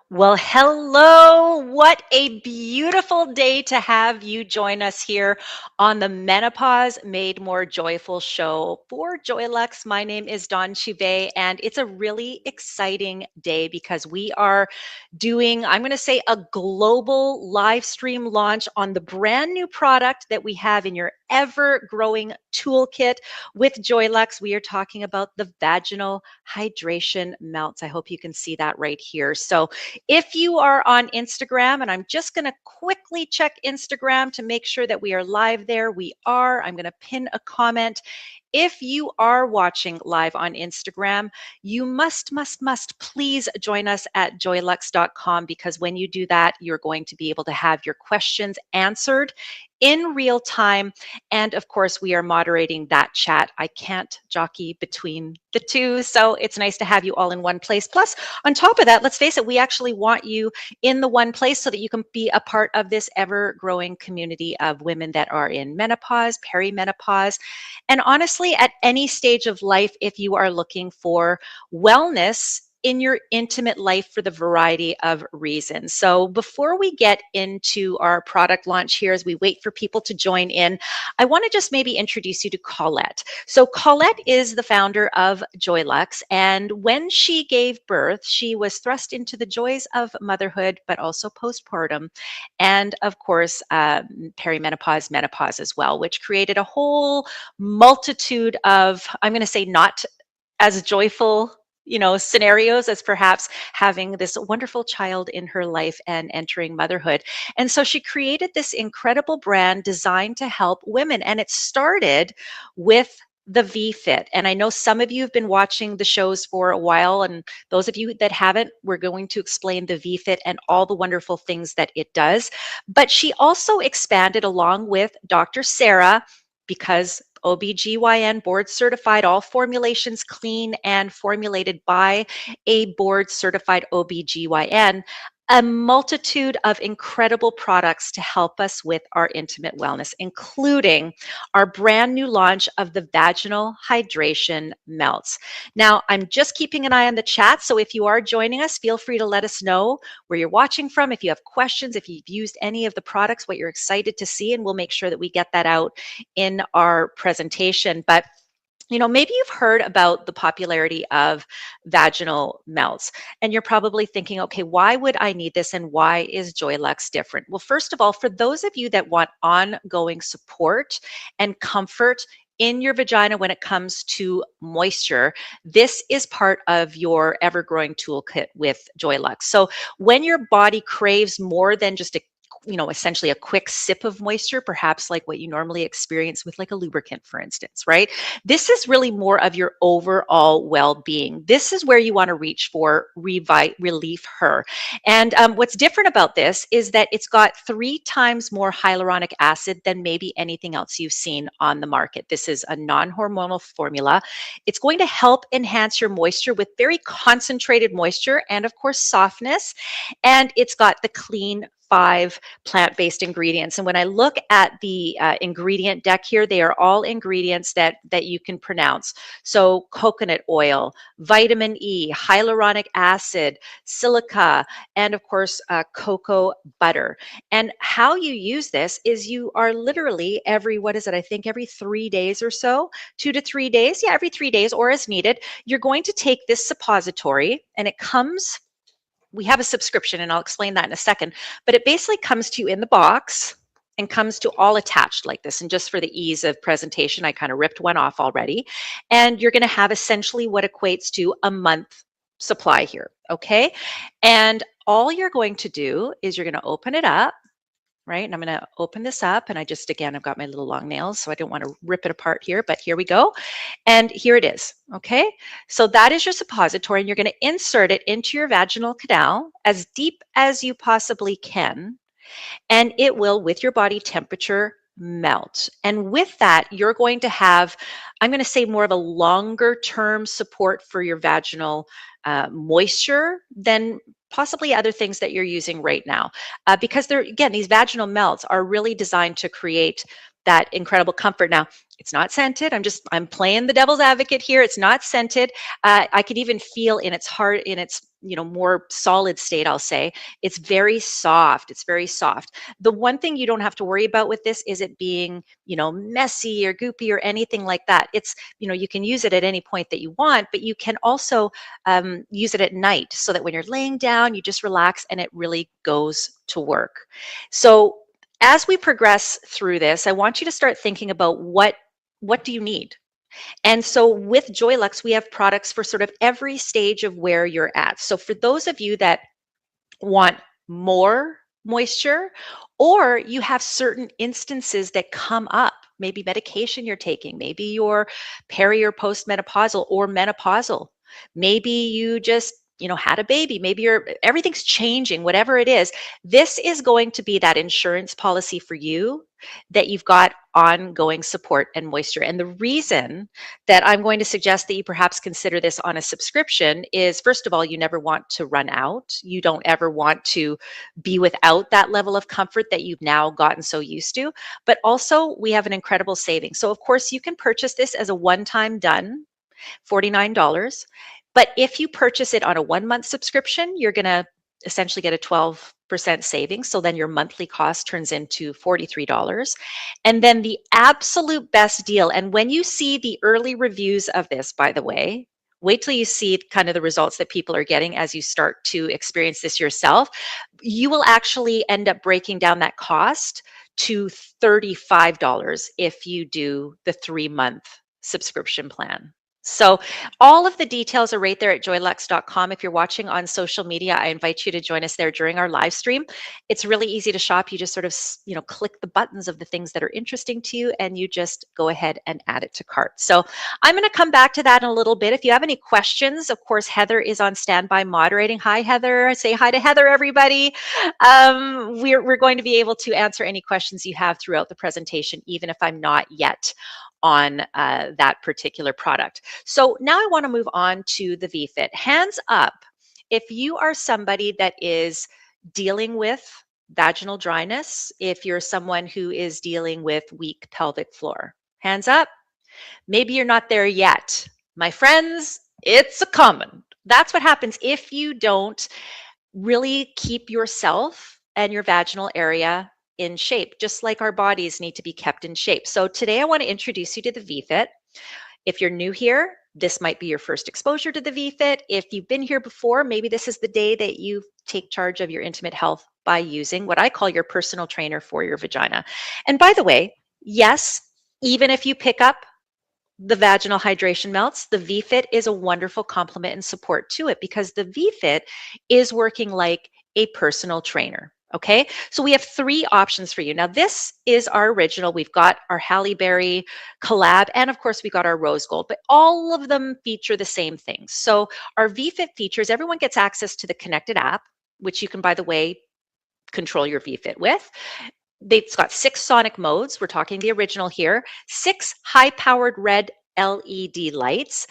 Well, hello. What a beautiful day to have you join us here on the Menopause Made More Joyful show for Joylux. My name is Dawn Chubai, and it's a really exciting day because we are doing, I'm going to say, a global live stream launch on the brand new product that we have in your ever growing toolkit with Joylux. We are talking about the vaginal hydration melts. I hope you can see that right here. So, if you are on Instagram, and I'm just going to quickly check Instagram to make sure that we are live there. We are. I'm going to pin a comment. If you are watching live on Instagram, you must please join us at joylux.com, because when you do that, you're going to be able to have your questions answered in real time. And of course, we are moderating that chat. I can't jockey between the two. So it's nice to have you all in one place. Plus, on top of that, let's face it, we actually want you in the one place so that you can be a part of this ever growing community of women that are in menopause, perimenopause, and honestly, at any stage of life, if you are looking for wellness in your intimate life for the variety of reasons. So before we get into our product launch here, as we wait for people to join in, I want to just maybe introduce you to Colette. So Colette is the founder of Joylux, and when she gave birth, she was thrust into the joys of motherhood, but also postpartum, and of course, perimenopause, menopause as well, which created a whole multitude of, I'm going to say, not as joyful scenarios as perhaps having this wonderful child in her life and entering motherhood. And so she created this incredible brand designed to help women, and it started with the vFit. And I know some of you have been watching the shows for a while, and those of you that haven't, we're going to explain the vFit and all the wonderful things that it does. But she also expanded along with Dr. Sarah, because OBGYN board certified, all formulations clean and formulated by a board certified OBGYN, a multitude of incredible products to help us with our intimate wellness, including our brand new launch of the vaginal hydration melts. Now, I'm just keeping an eye on the chat, so if you are joining us, feel free to let us know where you're watching from, if you have questions, if you've used any of the products, what you're excited to see, and we'll make sure that we get that out in our presentation. But maybe you've heard about the popularity of vaginal melts, and you're probably thinking, okay, why would I need this and why is Joylux different? Well, first of all, for those of you that want ongoing support and comfort in your vagina when it comes to moisture, this is part of your ever-growing toolkit with Joylux. So when your body craves more than just essentially a quick sip of moisture, perhaps like what you normally experience with like a lubricant, for instance, right? This is really more of your overall well-being. This is where you want to reach for relief her. And what's different about this is that it's got 3 times more hyaluronic acid than maybe anything else you've seen on the market. This is a non-hormonal formula. It's going to help enhance your moisture with very concentrated moisture and, of course, softness. And it's got the clean 5 plant-based ingredients. And when I look at the ingredient deck here, they are all ingredients that you can pronounce. So coconut oil, vitamin E, hyaluronic acid, silica, and of course, cocoa butter. And how you use this is you are literally every 3 days or so, 2 to 3 days, every 3 days or as needed, you're going to take this suppository, and it comes, we have a subscription, and I'll explain that in a second, but it basically comes to you in the box and comes to all attached like this. And just for the ease of presentation, I kind of ripped one off already. And you're going to have essentially what equates to a month supply here. Okay. And all you're going to do is you're going to open it up. Right. And I'm going to open this up, and again, I've got my little long nails, so I don't want to rip it apart here, but here we go. And here it is. Okay. So that is your suppository, and you're going to insert it into your vaginal canal as deep as you possibly can. And it will, with your body temperature, melt. And with that, you're going to have, I'm going to say, more of a longer term support for your vaginal moisture than possibly other things that you're using right now. Because they're, again, these vaginal melts are really designed to create that incredible comfort. Now, it's not scented. I'm playing the devil's advocate here. It's not scented. I could even feel in its heart, in its, more solid state, I'll say, it's very soft. It's very soft. The one thing you don't have to worry about with this is it being, messy or goopy or anything like that. It's, you can use it at any point that you want, but you can also use it at night so that when you're laying down, you just relax and it really goes to work. So as we progress through this, I want you to start thinking about what do you need? And so with Joylux, we have products for sort of every stage of where you're at. So for those of you that want more moisture, or you have certain instances that come up, maybe medication you're taking, maybe you're peri or postmenopausal or menopausal, maybe you just had a baby, maybe everything's changing, whatever it is, this is going to be that insurance policy for you, that you've got ongoing support and moisture. And the reason that I'm going to suggest that you perhaps consider this on a subscription is, first of all, you never want to run out. You don't ever want to be without that level of comfort that you've now gotten so used to. But also, we have an incredible savings. So, of course, you can purchase this as a one-time done, $49. But if you purchase it on a 1-month subscription, you're going to essentially get a 12% savings. So then your monthly cost turns into $43. And then the absolute best deal, and when you see the early reviews of this, by the way, wait till you see kind of the results that people are getting as you start to experience this yourself. You will actually end up breaking down that cost to $35 if you do the 3-month subscription plan. So all of the details are right there at joylux.com. If you're watching on social media, I invite you to join us there during our live stream. It's really easy to shop. You just sort of, click the buttons of the things that are interesting to you, and you just go ahead and add it to cart. So I'm going to come back to that in a little bit. If you have any questions, of course, Heather is on standby moderating. Hi, Heather. Say hi to Heather, everybody. We're going to be able to answer any questions you have throughout the presentation, even if I'm not yet on that particular product. So now I want to move on to the vFit. Hands up if you are somebody that is dealing with vaginal dryness, if you're someone who is dealing with weak pelvic floor. Hands up. Maybe you're not there yet. My friends, it's a common. That's what happens if you don't really keep yourself and your vaginal area in shape, just like our bodies need to be kept in shape. So today I want to introduce you to the vFit. If you're new here, this might be your first exposure to the vFit. If you've been here before, maybe this is the day that you take charge of your intimate health by using what I call your personal trainer for your vagina. And by the way, yes, even if you pick up the vaginal hydration melts, the vFit is a wonderful complement and support to it, because the vFit is working like a personal trainer. Okay, so we have 3 options for you. Now, this is our original. We've got our Halle Berry collab, and of course, we got our rose gold, but all of them feature the same things. So our vFit features, everyone gets access to the connected app, which you can, by the way, control your vFit with. It's got 6 sonic modes. We're talking the original here. 6 high-powered red LED lights.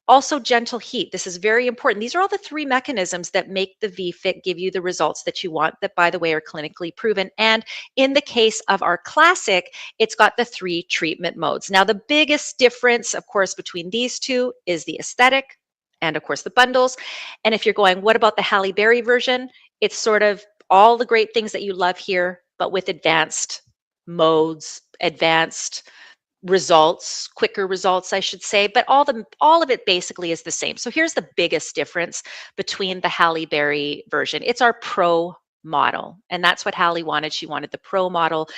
Also, gentle heat. This is very important. These are all the 3 mechanisms that make the vFit give you the results that you want, that, by the way, are clinically proven. And in the case of our classic, it's got the 3 treatment modes. Now, the biggest difference, of course, between these 2 is the aesthetic and, of course, the bundles. And if you're going, what about the Halle Berry version? It's sort of all the great things that you love here, but with advanced modes, advanced results, quicker results, I should say, but all of it basically is the same. So here's the biggest difference between the Halle Berry version. It's our Pro model, and that's what Halle wanted. She wanted the Pro model.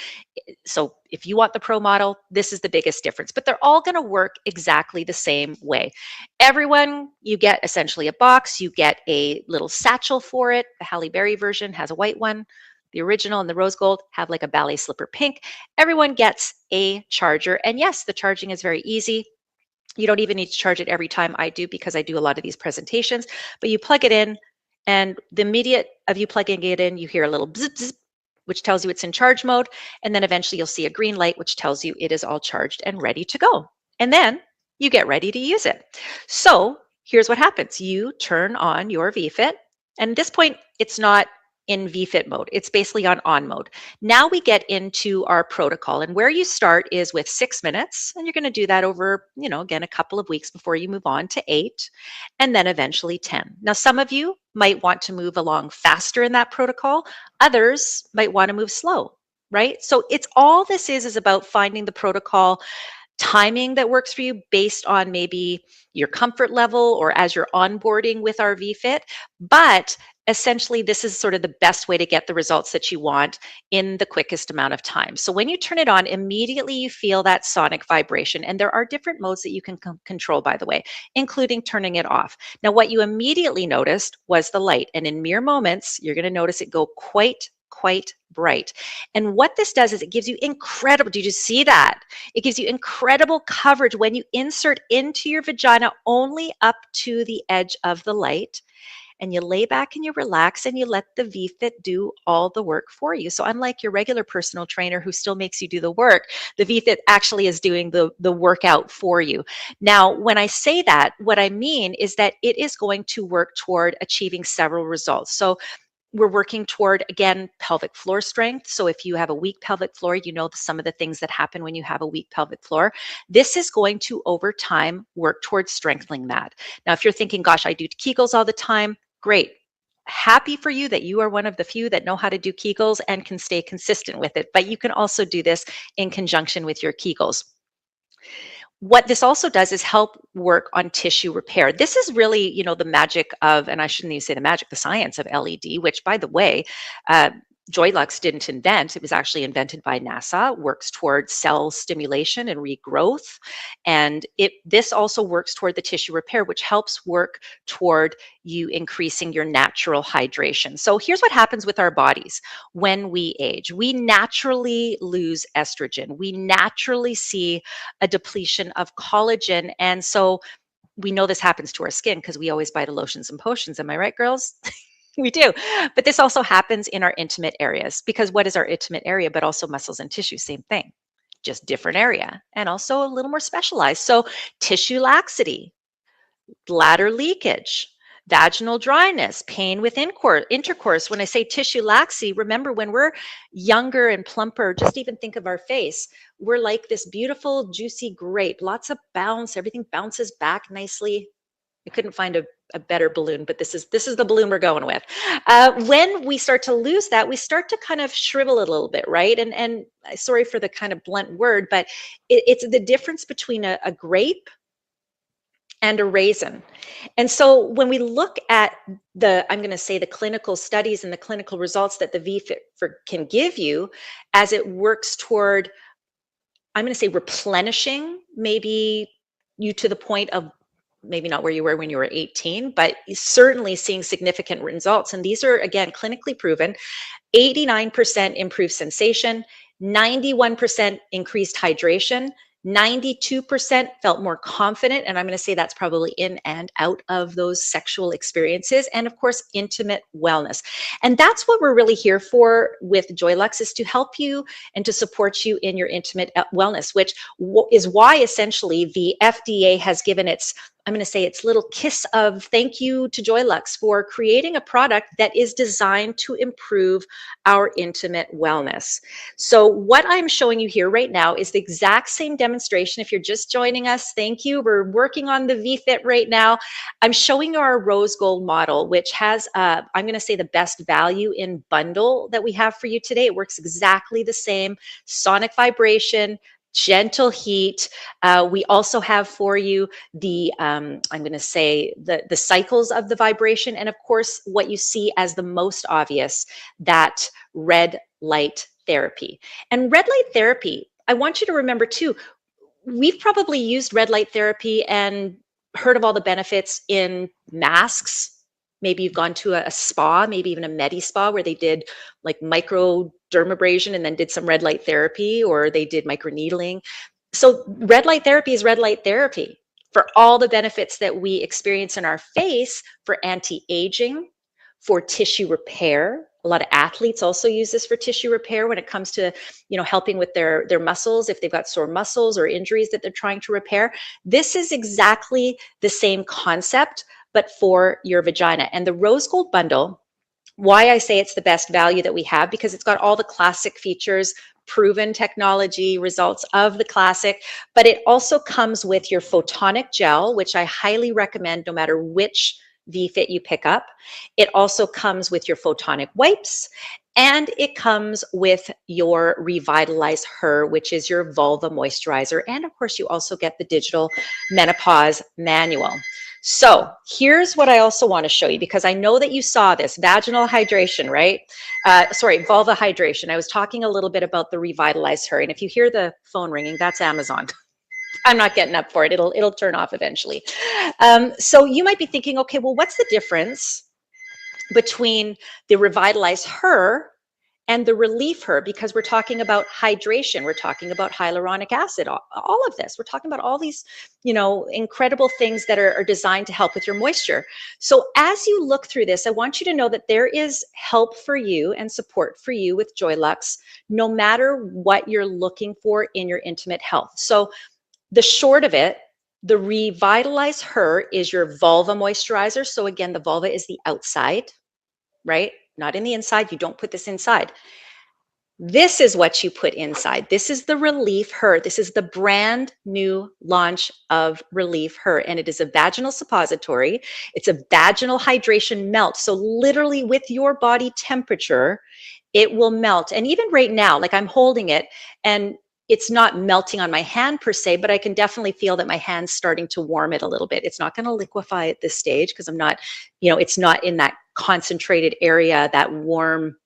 So if you want the Pro model, this is the biggest difference, but they're all going to work exactly the same way. Everyone, you get essentially a box, you get a little satchel for it. The Halle Berry version has a white one. The original and the rose gold have like a ballet slipper pink. Everyone gets a charger. And yes, the charging is very easy. You don't even need to charge it every time. I do, because I do a lot of these presentations, but you plug it in, and the immediate of you plugging it in, you hear a little bzz, bzz, which tells you it's in charge mode. And then eventually you'll see a green light, which tells you it is all charged and ready to go. And then you get ready to use it. So here's what happens. You turn on your vFit. And at this point, it's not in vFit mode. It's basically on mode. Now we get into our protocol, and where you start is with 6 minutes, and you're going to do that over, again, a couple of weeks before you move on to 8, and then eventually 10. Now, some of you might want to move along faster in that protocol. Others might want to move slow, right? So it's all this is about finding the protocol timing that works for you based on maybe your comfort level or as you're onboarding with our vFit. But essentially, this is sort of the best way to get the results that you want in the quickest amount of time. So when you turn it on, immediately you feel that sonic vibration. And there are different modes that you can control, by the way, including turning it off. Now, what you immediately noticed was the light. And in mere moments, you're going to notice it go quite bright. And what this does is it gives you incredible, did you see that? It gives you incredible coverage when you insert into your vagina only up to the edge of the light. And you lay back and you relax and you let the vFit do all the work for you. So unlike your regular personal trainer who still makes you do the work, the vFit actually is doing the workout for you. Now, when I say that, what I mean is that it is going to work toward achieving several results. So we're working toward, again, pelvic floor strength. So if you have a weak pelvic floor, you know some of the things that happen when you have a weak pelvic floor. This is going to, over time, work towards strengthening that. Now, if you're thinking, gosh, I do Kegels all the time, great. Happy for you that you are one of the few that know how to do Kegels and can stay consistent with it. But you can also do this in conjunction with your Kegels. What this also does is help work on tissue repair. This is really, the magic of, and I shouldn't even say the magic, the science of LED, which, by the way, Joylux didn't invent. It was actually invented by NASA, works towards cell stimulation and regrowth. And this also works toward the tissue repair, which helps work toward you increasing your natural hydration. So here's what happens with our bodies when we age. We naturally lose estrogen. We naturally see a depletion of collagen. And so we know this happens to our skin because we always buy the lotions and potions. Am I right, girls? We do. But this also happens in our intimate areas, because what is our intimate area, but also muscles and tissue? Same thing, just different area, and also a little more specialized. So tissue laxity, bladder leakage, vaginal dryness, pain with intercourse. When I say tissue laxity, remember when we're younger and plumper, just even think of our face. We're like this beautiful, juicy grape, lots of bounce, everything bounces back nicely. I couldn't find a better balloon, but this is the balloon we're going with. When we start to lose that, we start to kind of shrivel it a little bit, right? And sorry for the kind of blunt word, but it's the difference between a grape and a raisin. And so when we look at I'm going to say the clinical studies and the clinical results that the vFit can give you as it works toward, I'm going to say, replenishing maybe you to the point of maybe not where you were when you were 18, but certainly seeing significant results. And these are, again, clinically proven. 89% improved sensation, 91% increased hydration, 92% felt more confident. And I'm going to say that's probably in and out of those sexual experiences. And of course, intimate wellness. And that's what we're really here for with Joylux, is to help you and to support you in your intimate wellness, which is why essentially the FDA has given I'm going to say its little kiss of thank you to Joylux for creating a product that is designed to improve our intimate wellness. So what I'm showing you here right now is the exact same demonstration. If you're just joining us, thank you. We're working on the vFit right now. I'm showing you our rose gold model, which has, I'm going to say, the best value in bundle that we have for you today. It works exactly the same. Sonic vibration, gentle heat. We also have for you I'm going to say the cycles of the vibration. And of course, what you see as the most obvious, that red light therapy. And red light therapy, I want you to remember too, we've probably used red light therapy and heard of all the benefits in masks. Maybe you've gone to a spa, maybe even a medi spa, where they did like microdermabrasion and then did some red light therapy, or they did microneedling. So red light therapy is red light therapy for all the benefits that we experience in our face, for anti-aging, for tissue repair. A lot of athletes also use this for tissue repair when it comes to, helping with their muscles, if they've got sore muscles or injuries that they're trying to repair. This is exactly the same concept, but for your vagina. And the rose gold bundle Why I say it's the best value that we have, because it's got all the classic features, proven technology, results of the classic, but it also comes with your photonic gel, which I highly recommend no matter which vFit you pick up. It also comes with your photonic wipes, and it comes with your Revitalize Her, which is your vulva moisturizer. And of course, you also get the digital menopause manual. So here's what I also want to show you, because I know that you saw this vaginal hydration, right? Sorry, vulva hydration. I was talking a little bit about the Revitalize Her. And if you hear the phone ringing, that's Amazon. I'm not getting up for it. It'll turn off eventually. So you might be thinking, okay, well, what's the difference between the Revitalize Her and the Relief Her? Because we're talking about hydration, we're talking about hyaluronic acid, all of this. We're talking about all these, incredible things that are designed to help with your moisture. So as you look through this, I want you to know that there is help for you and support for you with Joylux, no matter what you're looking for in your intimate health. So the short of it, the Revitalize Her is your vulva moisturizer. So again, the vulva is the outside, right? Not in the inside. You don't put this inside. This is what you put inside. This is the Relief Her. This is the brand new launch of Relief Her, and it is a vaginal suppository. It's a vaginal hydration melt. So literally with your body temperature, it will melt. And even right now, like I'm holding it, and it's not melting on my hand per se, but I can definitely feel that my hand's starting to warm it a little bit. It's not going to liquefy at this stage because I'm not, it's not in that concentrated area, that warm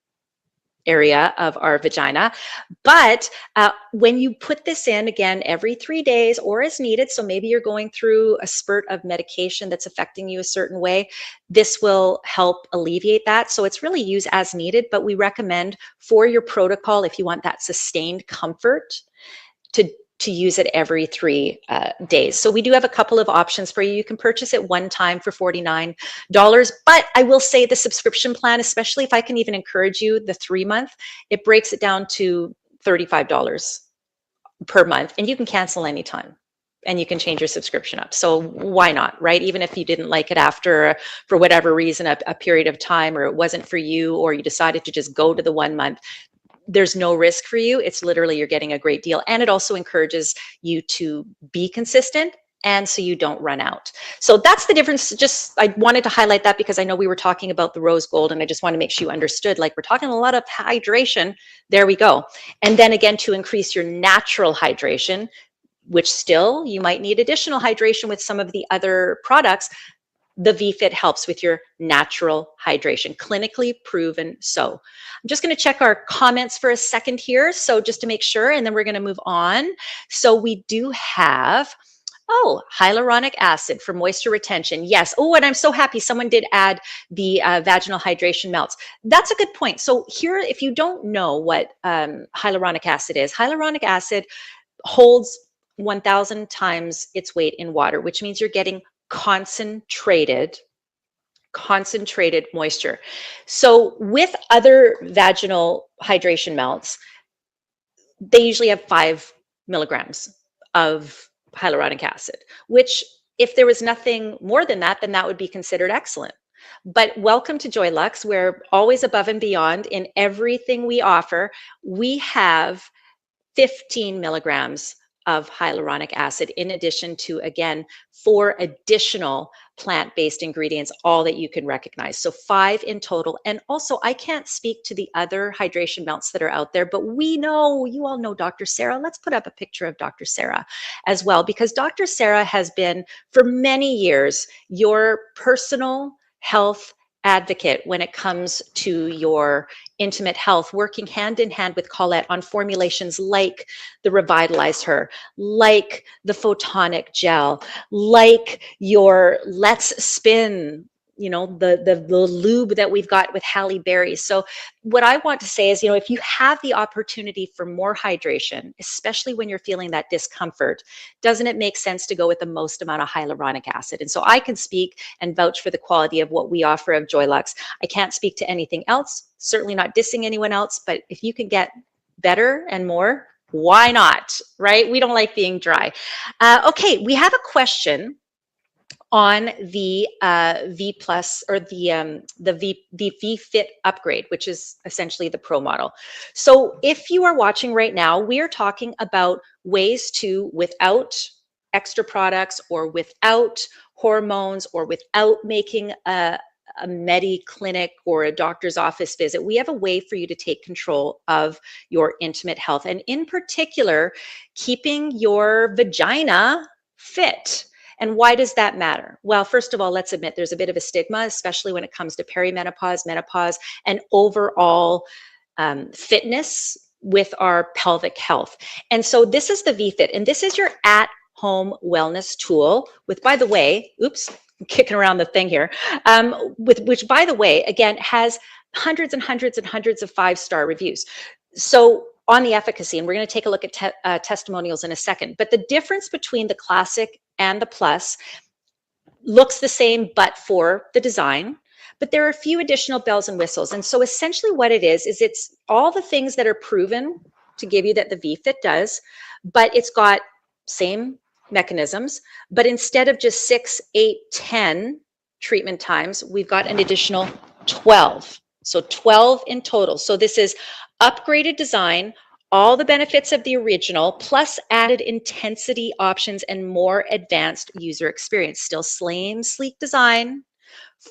area of our vagina. But when you put this in, again, every 3 days or as needed, so maybe you're going through a spurt of medication that's affecting you a certain way, this will help alleviate that. So it's really use as needed, but we recommend for your protocol, if you want that sustained comfort, to use it every 3 days. So we do have a couple of options for you. You can purchase it one time for $49, but I will say the subscription plan, especially if I can even encourage you, the 3-month, it breaks it down to $35 per month, and you can cancel anytime. And you can change your subscription up. So why not, right? Even if you didn't like it after, for whatever reason, a period of time, or it wasn't for you, or you decided to just go to the 1 month, there's no risk for you. It's literally, you're getting a great deal. And it also encourages you to be consistent, and so you don't run out. So that's the difference. Just, I wanted to highlight that because I know we were talking about the rose gold, and I just want to make sure you understood, like, we're talking a lot of hydration. There we go. And then again, to increase your natural hydration, which still you might need additional hydration with some of the other products, the vFit helps with your natural hydration, clinically proven so. I'm just going to check our comments for a second here. So just to make sure, and then we're going to move on. So we do have, hyaluronic acid for moisture retention. Yes. Oh, and I'm so happy someone did add the vaginal hydration melts. That's a good point. So here, if you don't know what hyaluronic acid is, hyaluronic acid holds 1,000 times its weight in water, which means you're getting concentrated moisture. So with other vaginal hydration melts, they usually have 5 milligrams of hyaluronic acid, which if there was nothing more than that, then that would be considered excellent. But welcome to Joylux. We're always above and beyond in everything we offer. We have 15 milligrams of hyaluronic acid, in addition to, again, 4 additional plant-based ingredients, all that you can recognize. So 5 in total. And also, I can't speak to the other hydration melts that are out there, but we know, you all know Dr. Sarah. Let's put up a picture of Dr. Sarah as well, because Dr. Sarah has been, for many years, your personal health advocate when it comes to your intimate health, working hand in hand with Colette on formulations like the Revitalize Her, like the Photonic Gel, like your Let's Spin, the lube that we've got with Halle Berry. So what I want to say is, if you have the opportunity for more hydration, especially when you're feeling that discomfort, doesn't it make sense to go with the most amount of hyaluronic acid? And so I can speak and vouch for the quality of what we offer of Joylux. I can't speak to anything else, certainly not dissing anyone else, but if you can get better and more, why not, right? We don't like being dry. Okay, we have a question on the V Plus or the vFit upgrade, which is essentially the Pro model. So if you are watching right now, we are talking about ways to, without extra products or without hormones or without making a medi clinic or a doctor's office visit, we have a way for you to take control of your intimate health, and in particular, keeping your vagina fit. And why does that matter? Well, first of all, let's admit there's a bit of a stigma, especially when it comes to perimenopause, menopause, and overall fitness with our pelvic health. And so this is the vFit, and this is your at-home wellness tool with, by the way, oops, I'm kicking around the thing here, with which, by the way, again, has hundreds and hundreds and hundreds of 5-star reviews. So on the efficacy, and we're going to take a look at testimonials in a second, but the difference between the classic and the plus looks the same, but for the design. But there are a few additional bells and whistles. And so essentially what it is it's all the things that are proven to give you that the vFit does, but it's got same mechanisms, but instead of just 6, 8, 10 treatment times, we've got an additional 12. So 12 in total. So this is upgraded design, all the benefits of the original, plus added intensity options and more advanced user experience. Still same sleek design,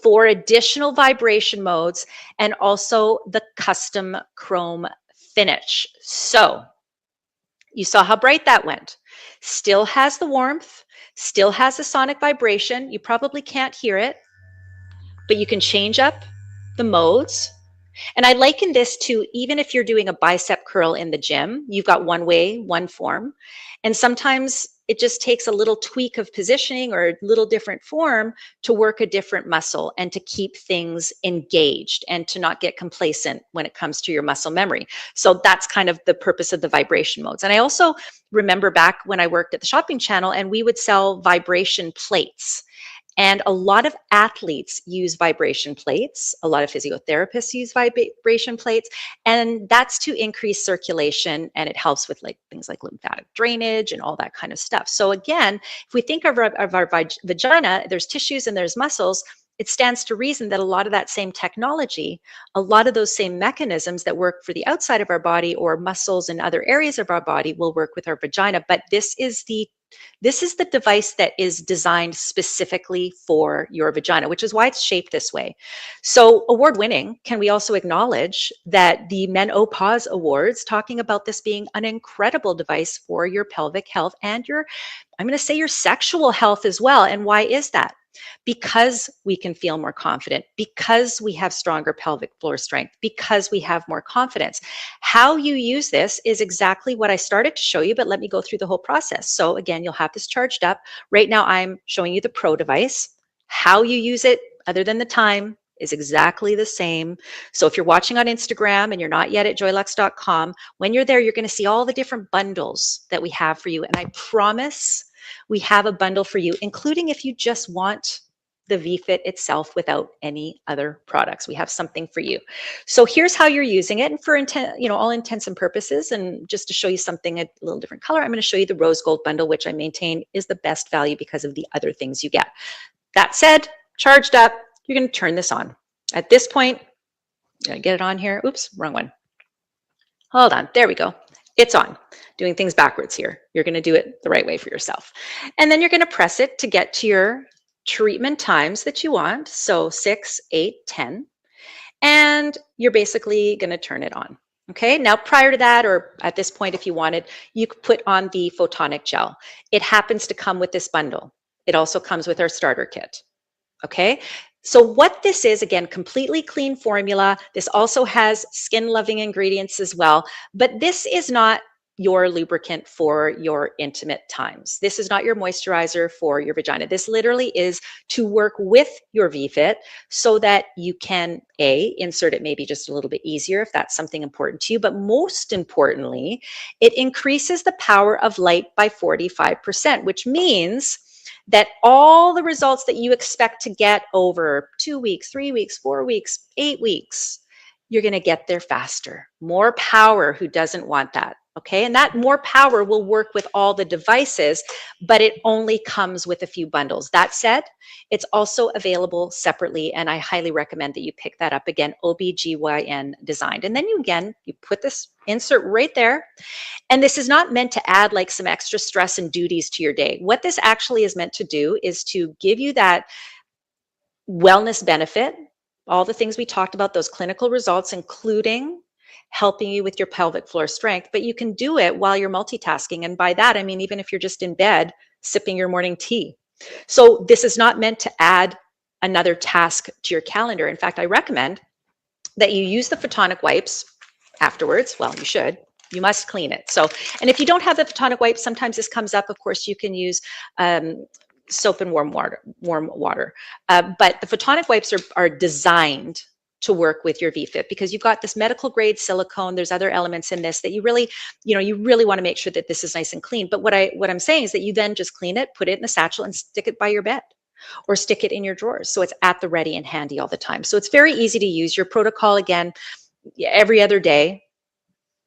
4 additional vibration modes, and also the custom chrome finish. So you saw how bright that went. Still has the warmth, still has the sonic vibration. You probably can't hear it, but you can change up the modes. And I liken this to, even if you're doing a bicep curl in the gym, you've got one way, one form. And sometimes it just takes a little tweak of positioning or a little different form to work a different muscle and to keep things engaged and to not get complacent when it comes to your muscle memory. So that's kind of the purpose of the vibration modes. And I also remember back when I worked at the shopping channel and we would sell vibration plates. And a lot of athletes use vibration plates. A lot of physiotherapists use vibration plates. And that's to increase circulation. And it helps with like things like lymphatic drainage and all that kind of stuff. So again, if we think of our vagina, there's tissues and there's muscles. It stands to reason that a lot of that same technology, a lot of those same mechanisms that work for the outside of our body or muscles in other areas of our body will work with our vagina. But this is the device that is designed specifically for your vagina, which is why it's shaped this way. So award-winning, can we also acknowledge that the Menopause Awards, talking about this being an incredible device for your pelvic health and your, I'm going to say, your sexual health as well. And why is that? Because we can feel more confident, because we have stronger pelvic floor strength, because we have more confidence. How you use this is exactly what I started to show you, but let me go through the whole process. So again, you'll have this charged up. Right now, I'm showing you the Pro device. How you use it, other than the time, is exactly the same. So if you're watching on Instagram and you're not yet at joylux.com, when you're there, you're going to see all the different bundles that we have for you. And I promise we have a bundle for you, including if you just want the vFit itself without any other products. We have something for you. So here's how you're using it. And for all intents and purposes, and just to show you something a little different color, I'm going to show you the rose gold bundle, which I maintain is the best value because of the other things you get. That said, charged up, you're going to turn this on. At this point, I get it on here. Oops, wrong one. Hold on. There we go. It's on. Doing things backwards here. You're going to do it the right way for yourself. And then you're going to press it to get to your treatment times that you want. So 6, 8, 10. And you're basically going to turn it on. Okay. Now, prior to that, or at this point, if you wanted, you could put on the photonic gel. It happens to come with this bundle. It also comes with our starter kit. Okay. So what this is, again, completely clean formula. This also has skin-loving ingredients as well, but this is not your lubricant for your intimate times. This is not your moisturizer for your vagina. This literally is to work with your vFit so that you can, A, insert it maybe just a little bit easier if that's something important to you, but most importantly, it increases the power of light by 45%, which means that all the results that you expect to get over 2 weeks, 3 weeks, 4 weeks, 8 weeks, you're going to get there faster. More power. Who doesn't want that? Okay, and that more power will work with all the devices, but it only comes with a few bundles. That said, it's also available separately, and I highly recommend that you pick that up. Again, OBGYN designed. And then you put this insert right there. And this is not meant to add like some extra stress and duties to your day. What this actually is meant to do is to give you that wellness benefit, all the things we talked about, those clinical results, including helping you with your pelvic floor strength, but you can do it while you're multitasking. And by that, I mean, even if you're just in bed sipping your morning tea. So this is not meant to add another task to your calendar. In fact, I recommend that you use the photonic wipes afterwards. Well, you should. You must clean it. So, and if you don't have the photonic wipes, sometimes this comes up. Of course, you can use soap and warm water. But the photonic wipes are designed to work with your vFit because you've got this medical grade silicone. There's other elements in this that you really want to make sure that this is nice and clean. But what I'm saying is that you then just clean it, put it in a satchel, and stick it by your bed or stick it in your drawers. So it's at the ready and handy all the time. So it's very easy to use. Your protocol, again, every other day,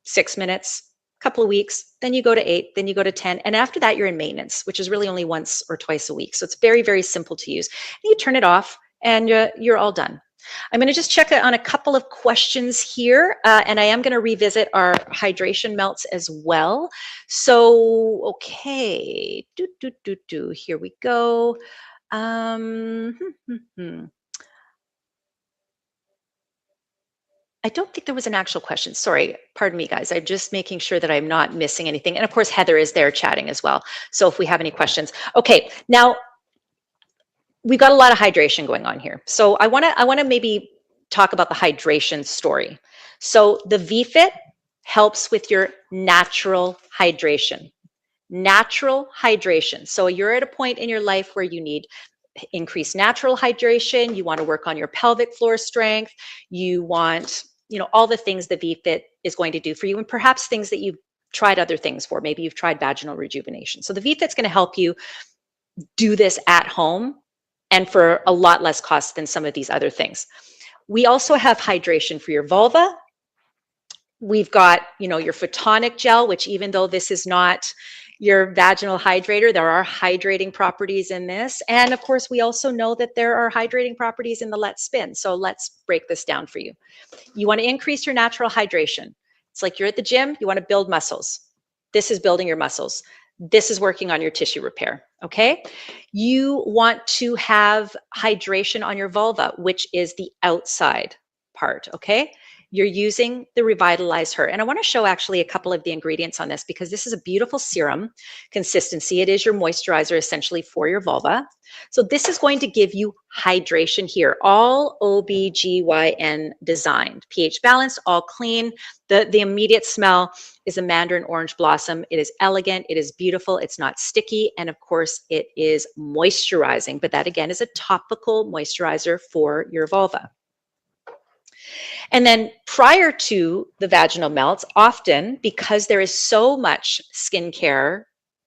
6 minutes, couple of weeks, then you go to 8, then you go to 10. And after that, you're in maintenance, which is really only once or twice a week. So it's very, very simple to use. And you turn it off and you're all done. I'm going to just check on a couple of questions here, and I am going to revisit our hydration melts as well. So, okay, here we go. Um, I don't think there was an actual question. Sorry, pardon me, guys. I'm just making sure that I'm not missing anything. And of course, Heather is there chatting as well. So if we have any questions. Okay, now we've got a lot of hydration going on here. So I wanna maybe talk about the hydration story. So the vFit helps with your natural hydration. Natural hydration. So you're at a point in your life where you need increased natural hydration, you want to work on your pelvic floor strength, you want, all the things the vFit is going to do for you, and perhaps things that you've tried other things for. Maybe you've tried vaginal rejuvenation. So the vFit's going to help you do this at home and for a lot less cost than some of these other things. We also have hydration for your vulva. We've got, your photonic gel, which even though this is not your vaginal hydrator, there are hydrating properties in this. And of course, we also know that there are hydrating properties in the Let's Spin. So let's break this down for you. You want to increase your natural hydration. It's like you're at the gym, you want to build muscles. This is building your muscles. This is working on your tissue repair, okay? You want to have hydration on your vulva, which is the outside part, okay? You're using the Revitalize Her. And I want to show actually a couple of the ingredients on this because this is a beautiful serum consistency. It is your moisturizer essentially for your vulva. So this is going to give you hydration here, all OBGYN designed, pH balanced, all clean. The immediate smell is a mandarin orange blossom. It is elegant, it is beautiful, it's not sticky, and of course it is moisturizing, but that again is a topical moisturizer for your vulva. And then prior to the vaginal melts, often because there is so much skincare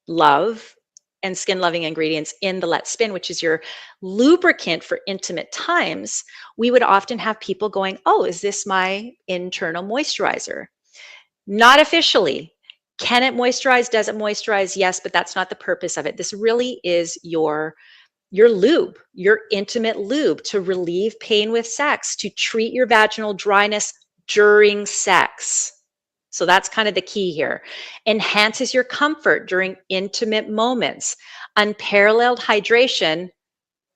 love and skin loving ingredients in the Let's Spin, which is your lubricant for intimate times, we would often have people going, oh, is this my internal moisturizer? Not officially. Can it moisturize? Does it moisturize? Yes, but that's not the purpose of it. This really is your lube, your intimate lube to relieve pain with sex, to treat your vaginal dryness during sex. So that's kind of the key here. Enhances your comfort during intimate moments. Unparalleled hydration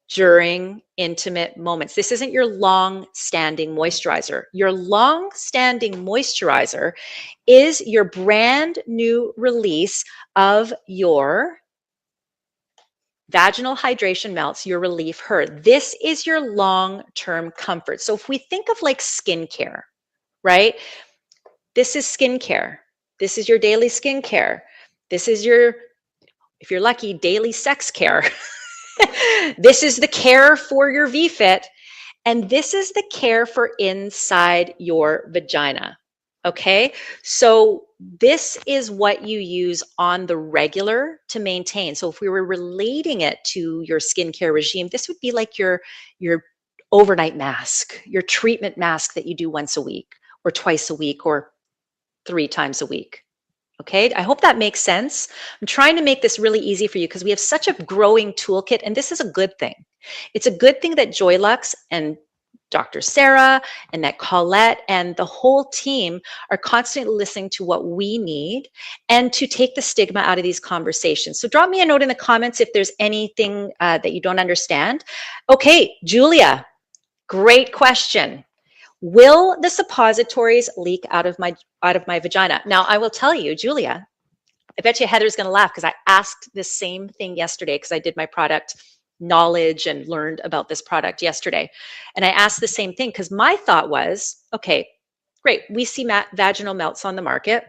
during intimate moments. This isn't your long-standing moisturizer. Your long-standing moisturizer is your brand new release of your vaginal hydration melts, your Relief Her. This is your long-term comfort. So if we think of like skincare, right? This is skincare. This is your daily skincare. This is your, if you're lucky, daily sex care. This is the care for your vFit. And this is the care for inside your vagina. Okay, so this is what you use on the regular to maintain. So if we were relating it to your skincare regime, this would be like your overnight mask, your treatment mask that you do once a week or twice a week or 3 times a week. Okay, I hope that makes sense. I'm trying to make this really easy for you because we have such a growing toolkit, and this is a good thing. It's a good thing that Joylux and Dr. Sarah and that Colette and the whole team are constantly listening to what we need and to take the stigma out of these conversations. So drop me a note in the comments if there's anything that you don't understand. Okay, Julia, great question. Will the suppositories leak out of my vagina? Now, I will tell you, Julia, I bet you Heather's going to laugh because I asked this same thing yesterday because I did my product knowledge and learned about this product yesterday. And I asked the same thing because my thought was, okay, great. We see vaginal melts on the market.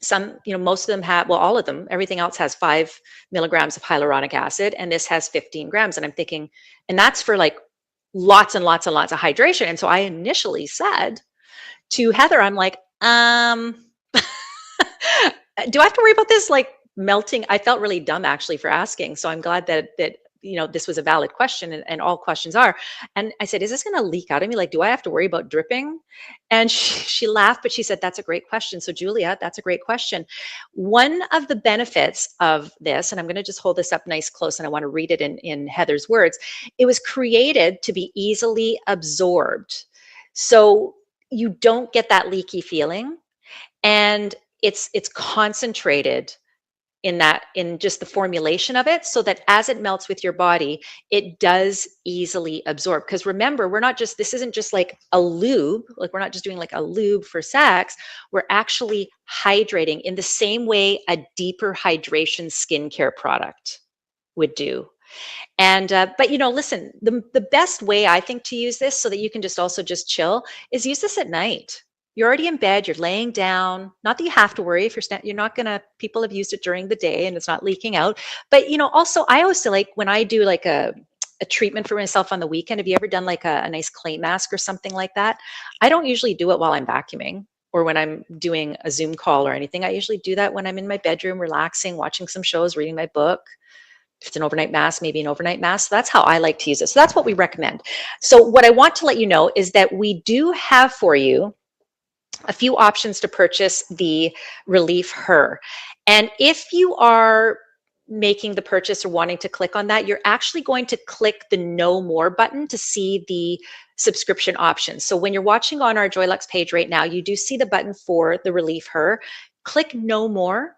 Some, most of them have, well, all of them, everything else has 5 milligrams of hyaluronic acid, and this has 15 grams. And I'm thinking, and that's for like lots and lots and lots of hydration. And so I initially said to Heather, I'm like, do I have to worry about this like melting? I felt really dumb actually for asking. So I'm glad that this was a valid question, and all questions are. And I said, is this going to leak out of me? Like, do I have to worry about dripping? And she laughed, but she said, that's a great question. So Julia, that's a great question. One of the benefits of this, and I'm going to just hold this up nice close, and I want to read it in Heather's words. It was created to be easily absorbed. So you don't get that leaky feeling, and it's concentrated in just the formulation of it, so that as it melts with your body, it does easily absorb. Because remember, this isn't just like a lube, like we're not just doing like a lube for sex. We're actually hydrating in the same way a deeper hydration skincare product would do. And but listen, the best way I think to use this so that you can just chill is use this at night. You're already in bed, you're laying down. Not that you have to worry if you're not gonna. People have used it during the day and it's not leaking out. But also I always say, like, when I do like a treatment for myself on the weekend. Have you ever done like a nice clay mask or something like that? I don't usually do it while I'm vacuuming or when I'm doing a Zoom call or anything. I usually do that when I'm in my bedroom, relaxing, watching some shows, reading my book. If it's an overnight mask, maybe an overnight mask. So that's how I like to use it. So that's what we recommend. So what I want to let you know is that we do have for you a few options to purchase the Relief Her. And if you are making the purchase or wanting to click on that, you're actually going to click the No More button to see the subscription options. So when you're watching on our Joylux page right now, you do see the button for the Relief Her. Click No More,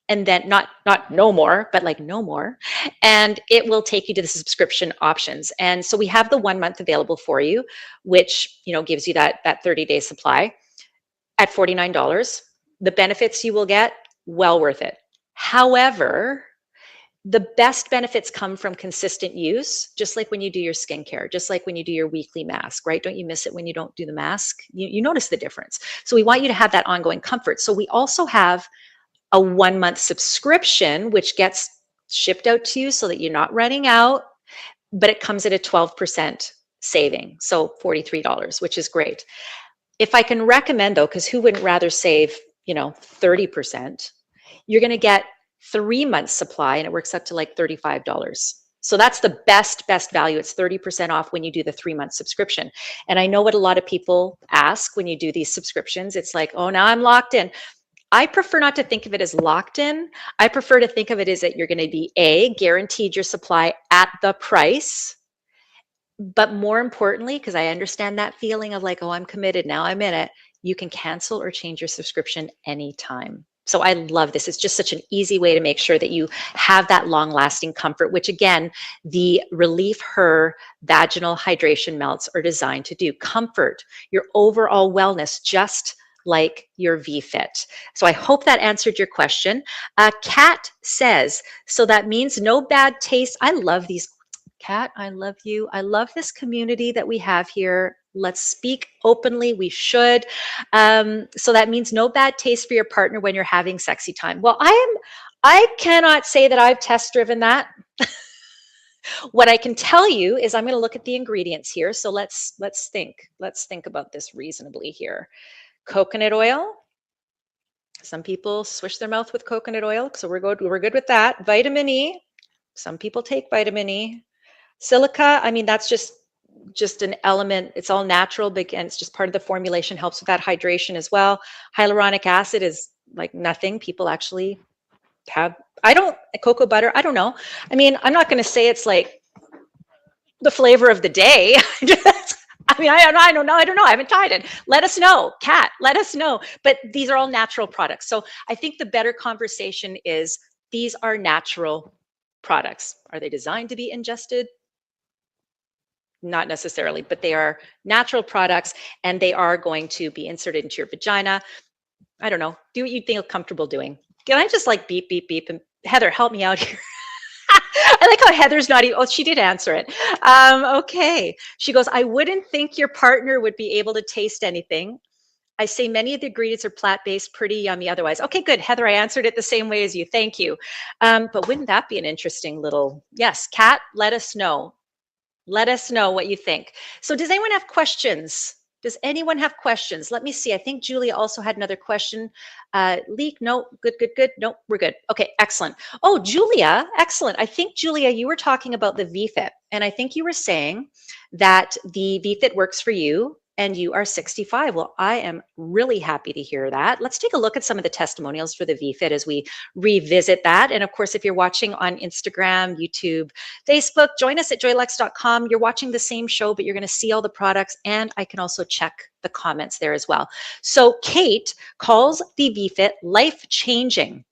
and then not no more, but like no more, and it will take you to the subscription options. And so we have the 1 month available for you, which gives you that 30-day supply at $49. The benefits you will get, well worth it. However, the best benefits come from consistent use, just like when you do your skincare, just like when you do your weekly mask, right? Don't you miss it when you don't do the mask? You notice the difference. So we want you to have that ongoing comfort. So we also have a 1 month subscription, which gets shipped out to you so that you're not running out, but it comes at a 12% saving. So $43, which is great. If I can recommend though, because who wouldn't rather save, 30%, you're going to get 3 months supply, and it works up to like $35. So that's the best value. It's 30% off when you do the 3 month subscription. And I know what a lot of people ask when you do these subscriptions. It's like, oh, now I'm locked in. I prefer not to think of it as locked in. I prefer to think of it as that you're going to be guaranteed your supply at the price. But more importantly, because I understand that feeling of like, oh, I'm committed, now I'm in it, you can cancel or change your subscription anytime. So I love this. It's just such an easy way to make sure that you have that long lasting comfort, which again, the Relief Her vaginal hydration melts are designed to do. Comfort your overall wellness, just like your vFit. So I hope that answered your question. Kat says, so that means no bad taste. I love these. Kat, I love you. I love this community that we have here. Let's speak openly. We should. So that means no bad taste for your partner when you're having sexy time. Well, I cannot say that I've test driven that. What I can tell you is I'm going to look at the ingredients here. So let's think. Let's think about this reasonably here. Coconut oil. Some people swish their mouth with coconut oil, so we're good with that. Vitamin E. Some people take vitamin E. Silica, I mean, that's just an element. It's all natural, but again, it's just part of the formulation, helps with that hydration as well. Hyaluronic acid is like nothing. People actually have, I don't, cocoa butter, I don't know. I mean, I'm not going to say it's like the flavor of the day. I mean, I don't know. I don't know. I haven't tried it. Let us know. Kat, let us know. But these are all natural products. So I think the better conversation is these are natural products. Are they designed to be ingested? Not necessarily, but they are natural products and they are going to be inserted into your vagina. I don't know. Do what you feel comfortable doing. Can I just like beep, beep, beep? And Heather, help me out here. I like how Heather's not even, oh, she did answer it. Okay. She goes, I wouldn't think your partner would be able to taste anything. I say many of the ingredients are plant-based, pretty yummy otherwise. Okay, good. Heather, I answered it the same way as you. Thank you. But wouldn't that be an interesting little, yes, Kat, let us know. Let us know what you think. So does anyone have questions? Does anyone have questions? Let me see. I think Julia also had another question. Leak, no, good, good, good. No, we're good. Okay, excellent. Oh, Julia, excellent. I think, Julia, you were talking about the vFit, and I think you were saying that the vFit works for you and you are 65. Well, I am really happy to hear that. Let's take a look at some of the testimonials for the vFit as we revisit that. And of course, if you're watching on Instagram, YouTube, Facebook, join us at joylux.com. You're watching the same show, but you're going to see all the products, and I can also check the comments there as well. So Kate calls the vFit life-changing.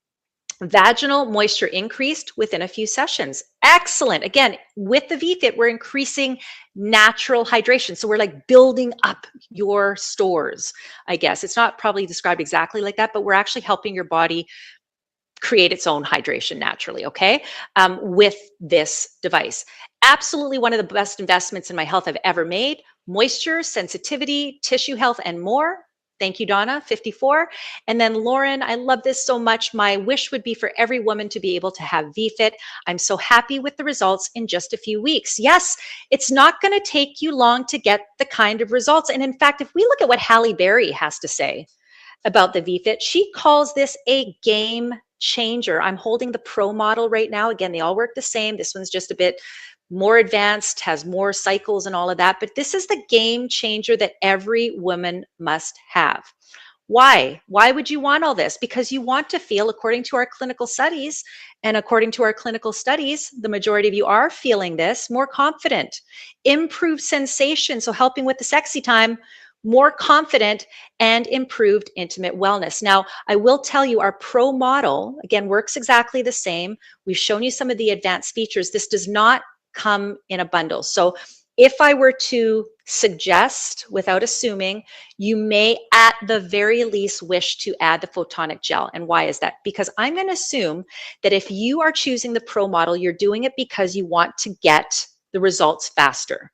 Vaginal moisture increased within a few sessions. Excellent. Again, with the vFit, we're increasing natural hydration. So we're like building up your stores, I guess. It's not probably described exactly like that, but we're actually helping your body create its own hydration naturally, okay, with this device. Absolutely one of the best investments in my health I've ever made. Moisture, sensitivity, tissue health, and more. Thank you, Donna, 54. And then Lauren, I love this so much. My wish would be for every woman to be able to have vFit. I'm so happy with the results in just a few weeks. Yes, it's not going to take you long to get the kind of results. And in fact, if we look at what Halle Berry has to say about the vFit, she calls this a game changer. I'm holding the Pro model right now. Again, they all work the same. This one's just a bit more advanced, has more cycles and all of that. But this is the game changer that every woman must have. Why? Why would you want all this? Because you want to feel, according to our clinical studies, the majority of you are feeling this, more confident, improved sensation. So helping with the sexy time, more confident, and improved intimate wellness. Now, I will tell you our Pro model, again, works exactly the same. We've shown you some of the advanced features. This does not come in a bundle. So if I were to suggest, without assuming, you may at the very least wish to add the photonic gel. And why is that? Because I'm going to assume that if you are choosing the Pro model, you're doing it because you want to get the results faster.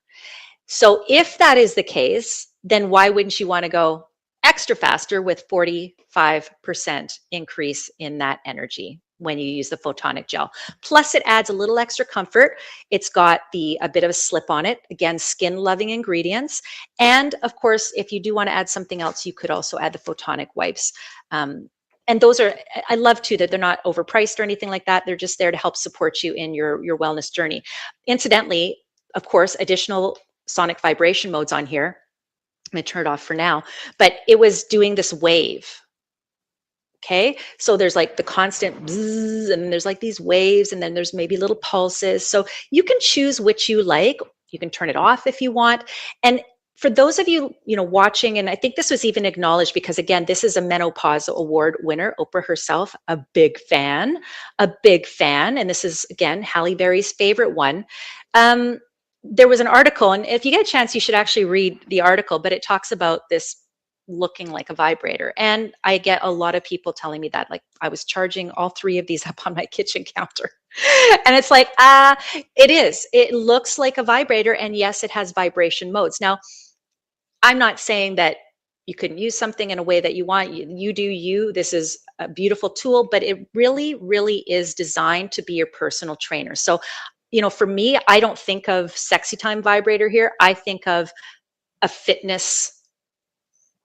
So if that is the case, then why wouldn't you want to go extra faster with 45% increase in that energy when you use the photonic gel? Plus it adds a little extra comfort. It's got a bit of a slip on it. Again, skin loving ingredients. And of course, if you do want to add something else, you could also add the photonic wipes. And those are, I love too, that they're not overpriced or anything like that. They're just there to help support you in your wellness journey. Incidentally, of course, additional sonic vibration modes on here. I'm going to turn it off for now, but it was doing this wave. Okay, so there's like the constant bzzz, and there's like these waves, and then there's maybe little pulses. So you can choose which you like. You can turn it off if you want. And for those of you, watching, and I think this was even acknowledged because again, this is a Menopause Award winner, Oprah herself, a big fan. And this is again, Halle Berry's favorite one. There was an article, and if you get a chance, you should actually read the article, but it talks about this looking like a vibrator. And I get a lot of people telling me that, like I was charging all three of these up on my kitchen counter. And it's like, it looks like a vibrator. And yes, it has vibration modes. Now, I'm not saying that you couldn't use something in a way that you want. You do you. This is a beautiful tool, but it really, really is designed to be your personal trainer. So for me, I don't think of sexy time vibrator here. I think of a fitness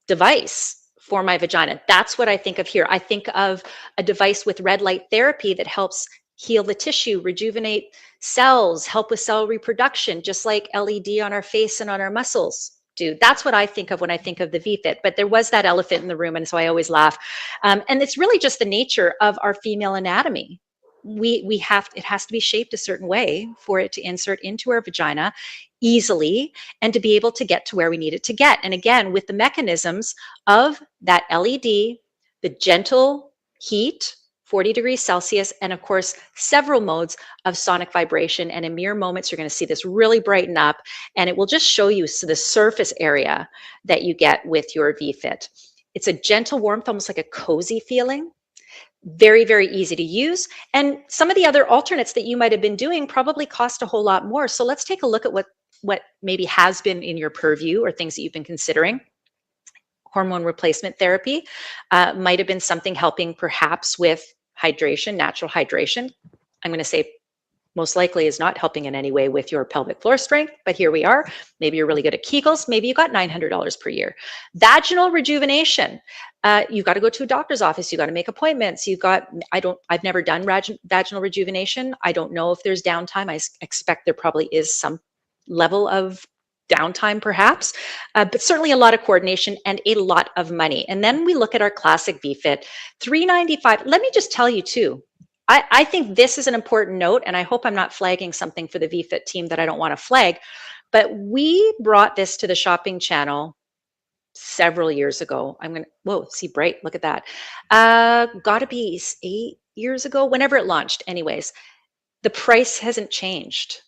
device for my vagina. That's what I think of here. I think of a device with red light therapy that helps heal the tissue, rejuvenate cells, help with cell reproduction, just like LED on our face and on our muscles. do. That's what I think of when I think of the vFit. But there was that elephant in the room, and so I always laugh. And it's really just the nature of our female anatomy. We have, it has to be shaped a certain way for it to insert into our vagina easily and to be able to get to where we need it to get. And again, with the mechanisms of that LED, the gentle heat, 40 degrees Celsius, and of course, several modes of sonic vibration. And in mere moments, you're going to see this really brighten up, and it will just show you the surface area that you get with your vFit. It's a gentle warmth, almost like a cozy feeling. Very, very easy to use. And some of the other alternates that you might have been doing probably cost a whole lot more. So let's take a look at what maybe has been in your purview or things that you've been considering. Hormone replacement therapy might have been something helping perhaps with hydration, natural hydration. I'm going to say most likely is not helping in any way with your pelvic floor strength, but here we are. Maybe you're really good at Kegels. Maybe you got $900 per year. Vaginal rejuvenation. You've got to go to a doctor's office. You got to make appointments. I've never done vaginal rejuvenation. I don't know if there's downtime. I expect there probably is some level of downtime perhaps, but certainly a lot of coordination and a lot of money. And then we look at our classic vFit, $395. Let me just tell you too, I think this is an important note, and I hope I'm not flagging something for the vFit team that I don't want to flag, but we brought this to the shopping channel several years ago. Whoa, see bright, look at that. Gotta be 8 years ago, whenever it launched anyways. The price hasn't changed,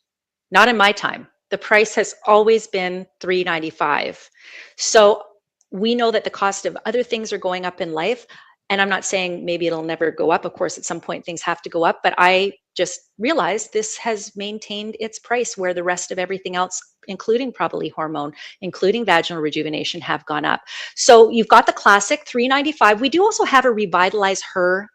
not in my time. The price has always been $395. So we know that the cost of other things are going up in life. And I'm not saying maybe it'll never go up. Of course, at some point things have to go up, but I just realized this has maintained its price where the rest of everything else, including probably hormone, including vaginal rejuvenation, have gone up. So you've got the classic $395. We do also have a Revitalize Her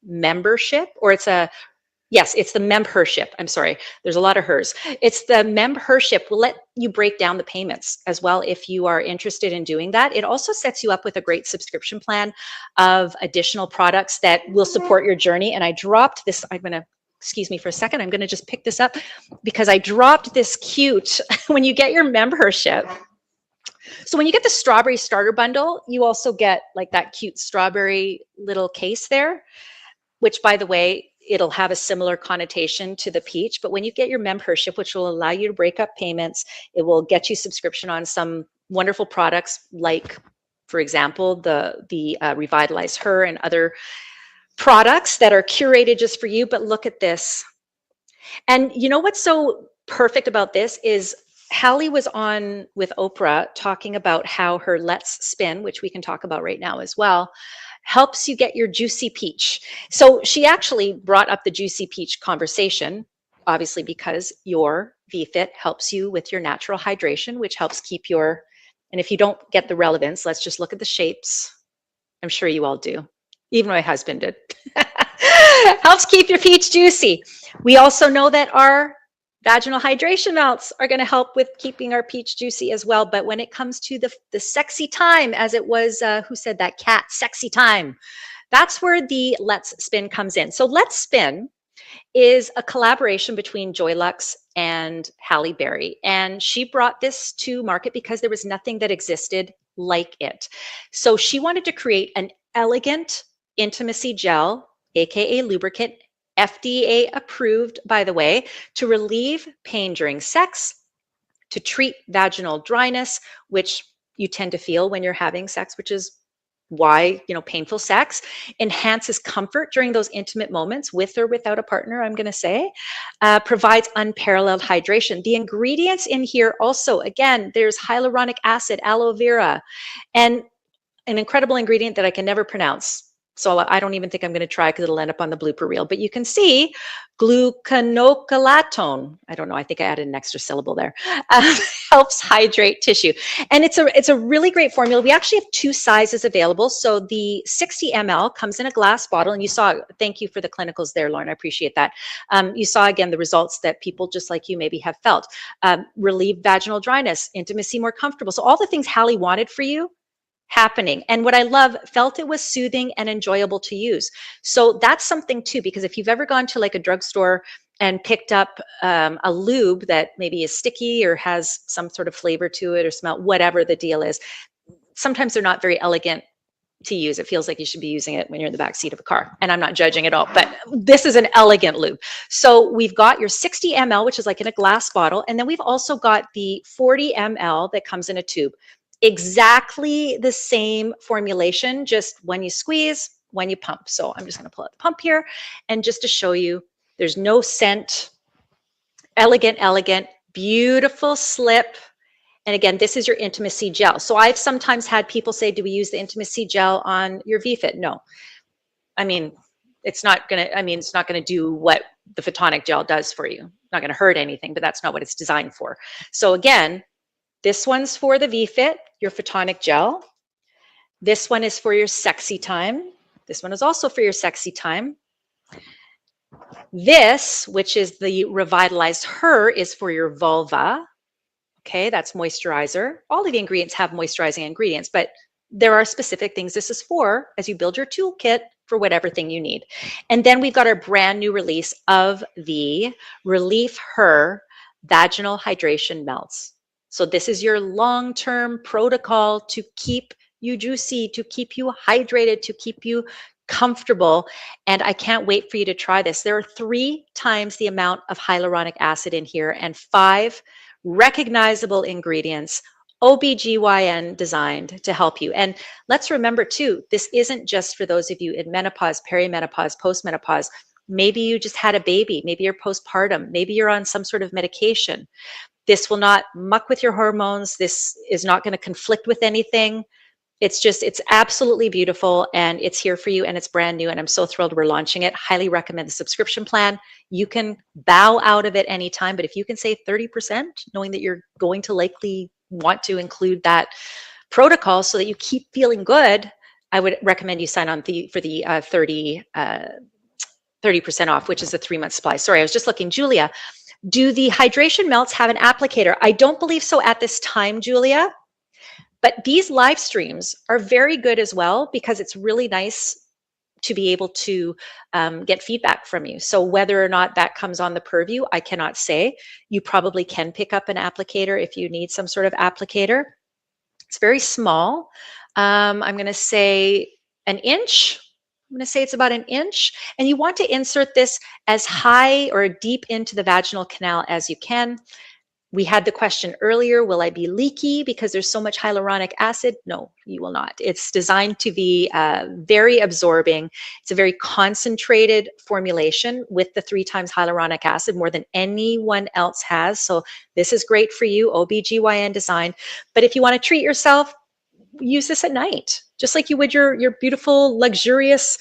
membership, or it's the membership. I'm sorry. There's a lot of hers. It's the membership. Will let you break down the payments as well if you are interested in doing that. It also sets you up with a great subscription plan of additional products that will support your journey. And I dropped this. Excuse me for a second. I'm going to just pick this up because I dropped this cute when you get your membership. So when you get the strawberry starter bundle, you also get like that cute strawberry little case there, which, by the way, it'll have a similar connotation to the peach. But when you get your membership, which will allow you to break up payments, it will get you subscription on some wonderful products like, for example, the Revitalize Her and other products that are curated just for you. But look at this. And you know what's so perfect about this is Hallie was on with Oprah talking about how her Let's Spin, which we can talk about right now as well, helps you get your juicy peach. So she actually brought up the juicy peach conversation, obviously because your vFit helps you with your natural hydration, which helps keep and if you don't get the relevance, let's just look at the shapes. I'm sure you all do. Even my husband did. Helps keep your peach juicy. We also know that our vaginal hydration melts are going to help with keeping our peach juicy as well. But when it comes to the sexy time, as it was, who said that, cat, sexy time, that's where the Let's Spin comes in. So Let's Spin is a collaboration between Joylux and Halle Berry. And she brought this to market because there was nothing that existed like it. So she wanted to create an elegant intimacy gel, AKA lubricant, FDA approved, by the way, to relieve pain during sex, to treat vaginal dryness, which you tend to feel when you're having sex, which is why, painful sex, enhances comfort during those intimate moments with or without a partner, I'm going to say, provides unparalleled hydration. The ingredients in here also, again, there's hyaluronic acid, aloe vera, and an incredible ingredient that I can never pronounce. So I don't even think I'm going to try because it'll end up on the blooper reel. But you can see gluconocolatone. I don't know. I think I added an extra syllable there. Helps hydrate tissue. And it's a really great formula. We actually have 2 sizes available. So the 60 ml comes in a glass bottle. And you saw, thank you for the clinicals there, Lauren. I appreciate that. You saw, again, the results that people just like you maybe have felt. Relieve vaginal dryness, intimacy more comfortable. So all the things Hallie wanted for you, happening. And what I love, felt it was soothing and enjoyable to use. So that's something too, because if you've ever gone to like a drugstore and picked up a lube that maybe is sticky or has some sort of flavor to it or smell, whatever the deal is. Sometimes they're not very elegant to use. It feels like you should be using it when you're in the back seat of a car. And I'm not judging at all, but this is an elegant lube. So we've got your 60 ml, which is like in a glass bottle. And then we've also got the 40 ml that comes in a tube. Exactly the same formulation, just when you squeeze, when you pump. So I'm just going to pull out the pump here. And just to show you, there's no scent. Elegant, elegant, beautiful slip. And again, this is your intimacy gel. So I've sometimes had people say, do we use the intimacy gel on your vFit? No. I mean, it's not gonna do what the Photonic gel does for you. Not gonna hurt anything, but that's not what it's designed for. So again, this one's for the vFit, your Photonic gel. This one is for your sexy time. This one is also for your sexy time. This, which is the Revitalized Her, is for your vulva. Okay, that's moisturizer. All of the ingredients have moisturizing ingredients, but there are specific things this is for as you build your toolkit for whatever thing you need. And then we've got our brand new release of the Relief Her Vaginal Hydration Melts. So this is your long-term protocol to keep you juicy, to keep you hydrated, to keep you comfortable. And I can't wait for you to try this. There are 3 times the amount of hyaluronic acid in here and 5 recognizable ingredients, OBGYN designed to help you. And let's remember too, this isn't just for those of you in menopause, perimenopause, postmenopause. Maybe you just had a baby, maybe you're postpartum, maybe you're on some sort of medication. This will not muck with your hormones. This is not going to conflict with anything. It's absolutely beautiful and it's here for you and it's brand new and I'm so thrilled we're launching it. Highly recommend the subscription plan. You can bow out of it anytime, but if you can save 30%, knowing that you're going to likely want to include that protocol so that you keep feeling good, I would recommend you sign on for the 30% off, which is a 3-month supply. Sorry, I was just looking. Julia, do the hydration melts have an applicator? I don't believe so at this time, Julia. But these live streams are very good as well because it's really nice to be able to get feedback from you. So whether or not that comes on the purview, I cannot say. You probably can pick up an applicator if you need some sort of applicator. It's very small. I'm going to say an inch. I'm going to say it's about an inch. And you want to insert this as high or deep into the vaginal canal as you can. We had the question earlier, will I be leaky because there's so much hyaluronic acid? No, you will not. It's designed to be very absorbing. It's a very concentrated formulation with the 3 times hyaluronic acid, more than anyone else has. So this is great for you, OBGYN designed. But if you want to treat yourself, use this at night, just like you would your beautiful, luxurious,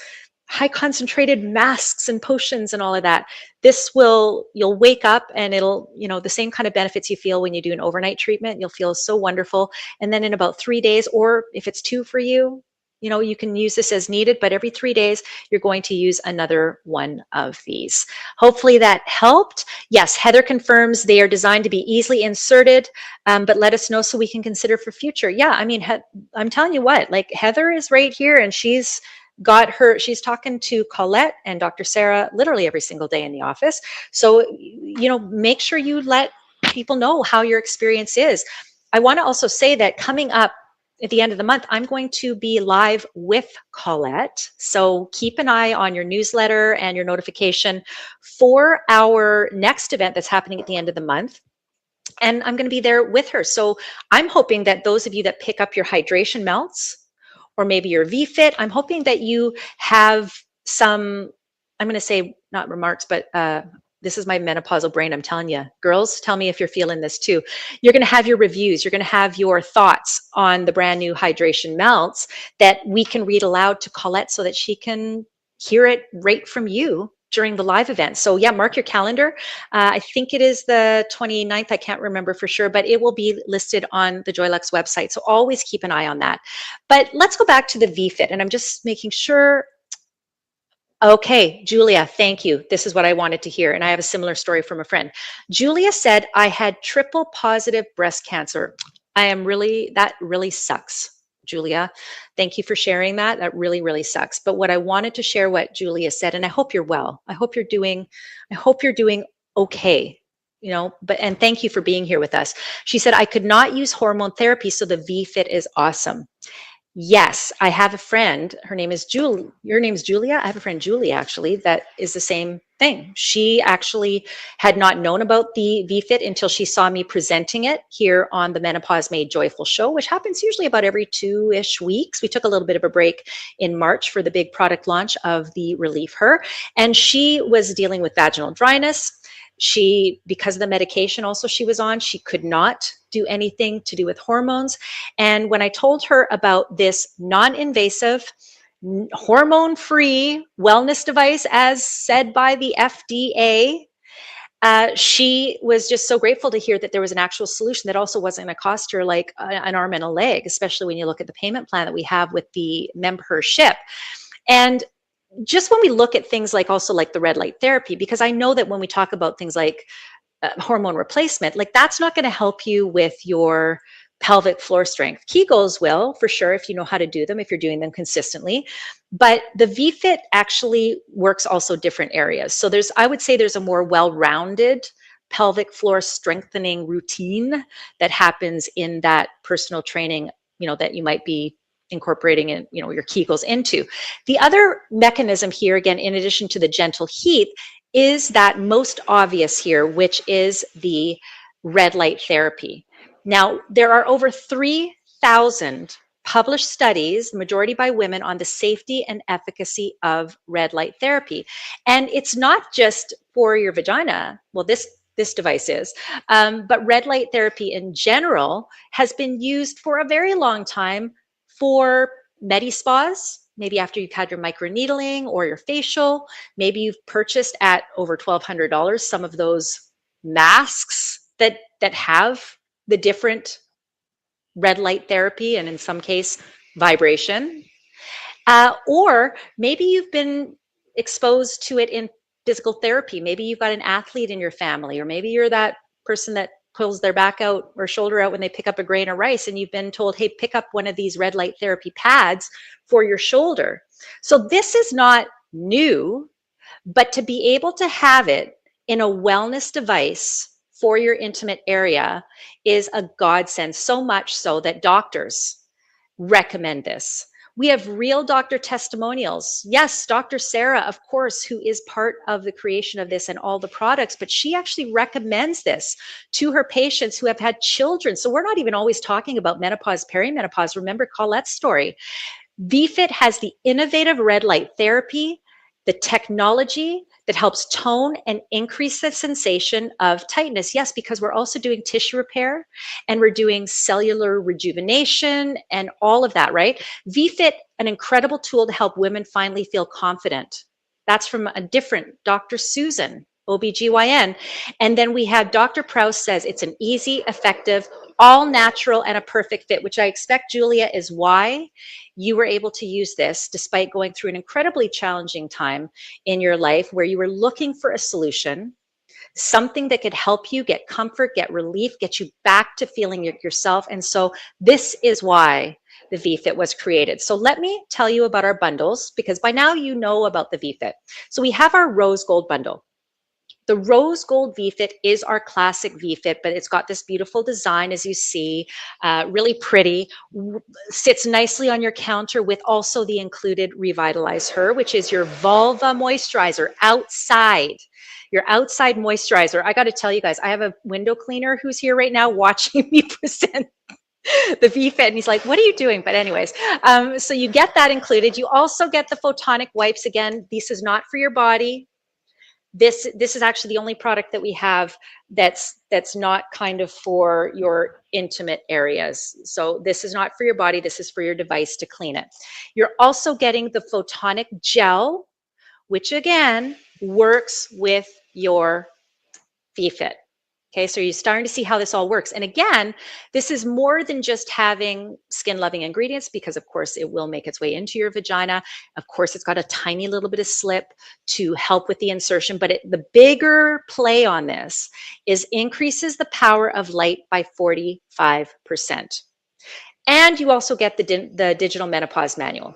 high concentrated masks and potions and all of that. You'll wake up and it'll, the same kind of benefits you feel when you do an overnight treatment. You'll feel so wonderful. And then in about 3 days, or if it's 2 for you, you can use this as needed, but every 3 days, you're going to use another one of these. Hopefully that helped. Yes, Heather confirms they are designed to be easily inserted, but let us know so we can consider for future. Yeah, I mean, I'm telling you what, like Heather is right here and she's talking to Colette and Dr. Sarah literally every single day in the office. So, make sure you let people know how your experience is. I want to also say that coming up at the end of the month, I'm going to be live with Colette. So keep an eye on your newsletter and your notification for our next event that's happening at the end of the month. And I'm going to be there with her. So I'm hoping that those of you that pick up your hydration melts, or maybe your vFit, I'm hoping that you have some, I'm going to say not remarks, but this is my menopausal brain. I'm telling you, girls, tell me if you're feeling this too. You're going to have your reviews. You're going to have your thoughts on the brand new hydration melts that we can read aloud to Colette so that she can hear it right from you during the live event. So yeah, mark your calendar. I think it is the 29th. I can't remember for sure, but it will be listed on the Joylux website. So always keep an eye on that. But let's go back to the vFit, and I'm just making sure. Okay, Julia, thank you. This is what I wanted to hear. And I have a similar story from a friend. Julia said, I had triple positive breast cancer. That really sucks. Julia. Thank you for sharing that. That really, really sucks. But what I wanted to share what Julia said, and I hope you're well. I hope you're doing okay. You know, but and thank you for being here with us. She said, I could not use hormone therapy, so the vFit is awesome. Yes, I have a friend. Her name is Julie. Your name's Julia? I have a friend, Julie, actually, that is the same thing. She actually had not known about the vFit until she saw me presenting it here on the Menopause Made Joyful show, which happens usually about every 2-ish weeks. We took a little bit of a break in March for the big product launch of the Relief Her. And she was dealing with vaginal dryness. She, because of the medication also she was on, she could not do anything to do with hormones. And when I told her about this non-invasive, hormone-free wellness device, as said by the FDA, she was just so grateful to hear that there was an actual solution that also wasn't going to cost her like an arm and a leg, especially when you look at the payment plan that we have with the membership. And just when we look at things like also like the red light therapy, because I know that when we talk about things like hormone replacement, like that's not going to help you with your pelvic floor strength. Kegels will, for sure, if you know how to do them, if you're doing them consistently. But the vFit actually works also different areas. So I would say there's a more well-rounded pelvic floor strengthening routine that happens in that personal training, you know, that you might be incorporating in, you know, your Kegels into. The other mechanism here, again, in addition to the gentle heat, is that most obvious here, which is the red light therapy. Now, there are over 3,000 published studies, majority by women, on the safety and efficacy of red light therapy. And it's not just for your vagina. Well, this device is, but red light therapy in general has been used for a very long time for medi spas, maybe after you've had your microneedling or your facial. Maybe you've purchased at over $1,200 some of those masks that have the different red light therapy and in some case vibration. Or maybe you've been exposed to it in physical therapy. Maybe you've got an athlete in your family, or maybe you're that person that pulls their back out or shoulder out when they pick up a grain of rice, and you've been told, hey, pick up one of these red light therapy pads for your shoulder. So this is not new, but to be able to have it in a wellness device for your intimate area is a godsend, so much so that doctors recommend this. We have real doctor testimonials. Yes, Dr. Sarah, of course, who is part of the creation of this and all the products, but she actually recommends this to her patients who have had children. So we're not even always talking about menopause, perimenopause. Remember Colette's story. vFit has the innovative red light therapy, the technology that helps tone and increase the sensation of tightness. Yes, because we're also doing tissue repair and we're doing cellular rejuvenation and all of that, right? vFit, an incredible tool to help women finally feel confident. That's from a different Dr. Susan, OBGYN. And then we have Dr. Prowse says it's an easy, effective, all natural and a perfect fit, which I expect, Julia, is why you were able to use this despite going through an incredibly challenging time in your life where you were looking for a solution, something that could help you get comfort, get relief, get you back to feeling yourself. And so this is why the vFit was created. So let me tell you about our bundles, because by now you know about the vFit. So we have our rose gold bundle. The rose gold vFit is our classic vFit, but it's got this beautiful design, as you see, really pretty, sits nicely on your counter with also the included Revitalize Her, which is your vulva moisturizer outside. Your outside moisturizer. I got to tell you guys, I have a window cleaner who's here right now watching me present the vFit, and he's like, what are you doing? But anyways, so you get that included. You also get the photonic wipes. Again, this is not for your body. This is actually the only product that we have that's not kind of for your intimate areas. So this is not for your body. This is for your device to clean it. You're also getting the photonic gel, which again works with your vFit. Okay, so you're starting to see how this all works. And again, this is more than just having skin-loving ingredients, because of course it will make its way into your vagina. Of course, it's got a tiny little bit of slip to help with the insertion, but the bigger play on this is increases the power of light by 45%. And you also get the digital menopause manual.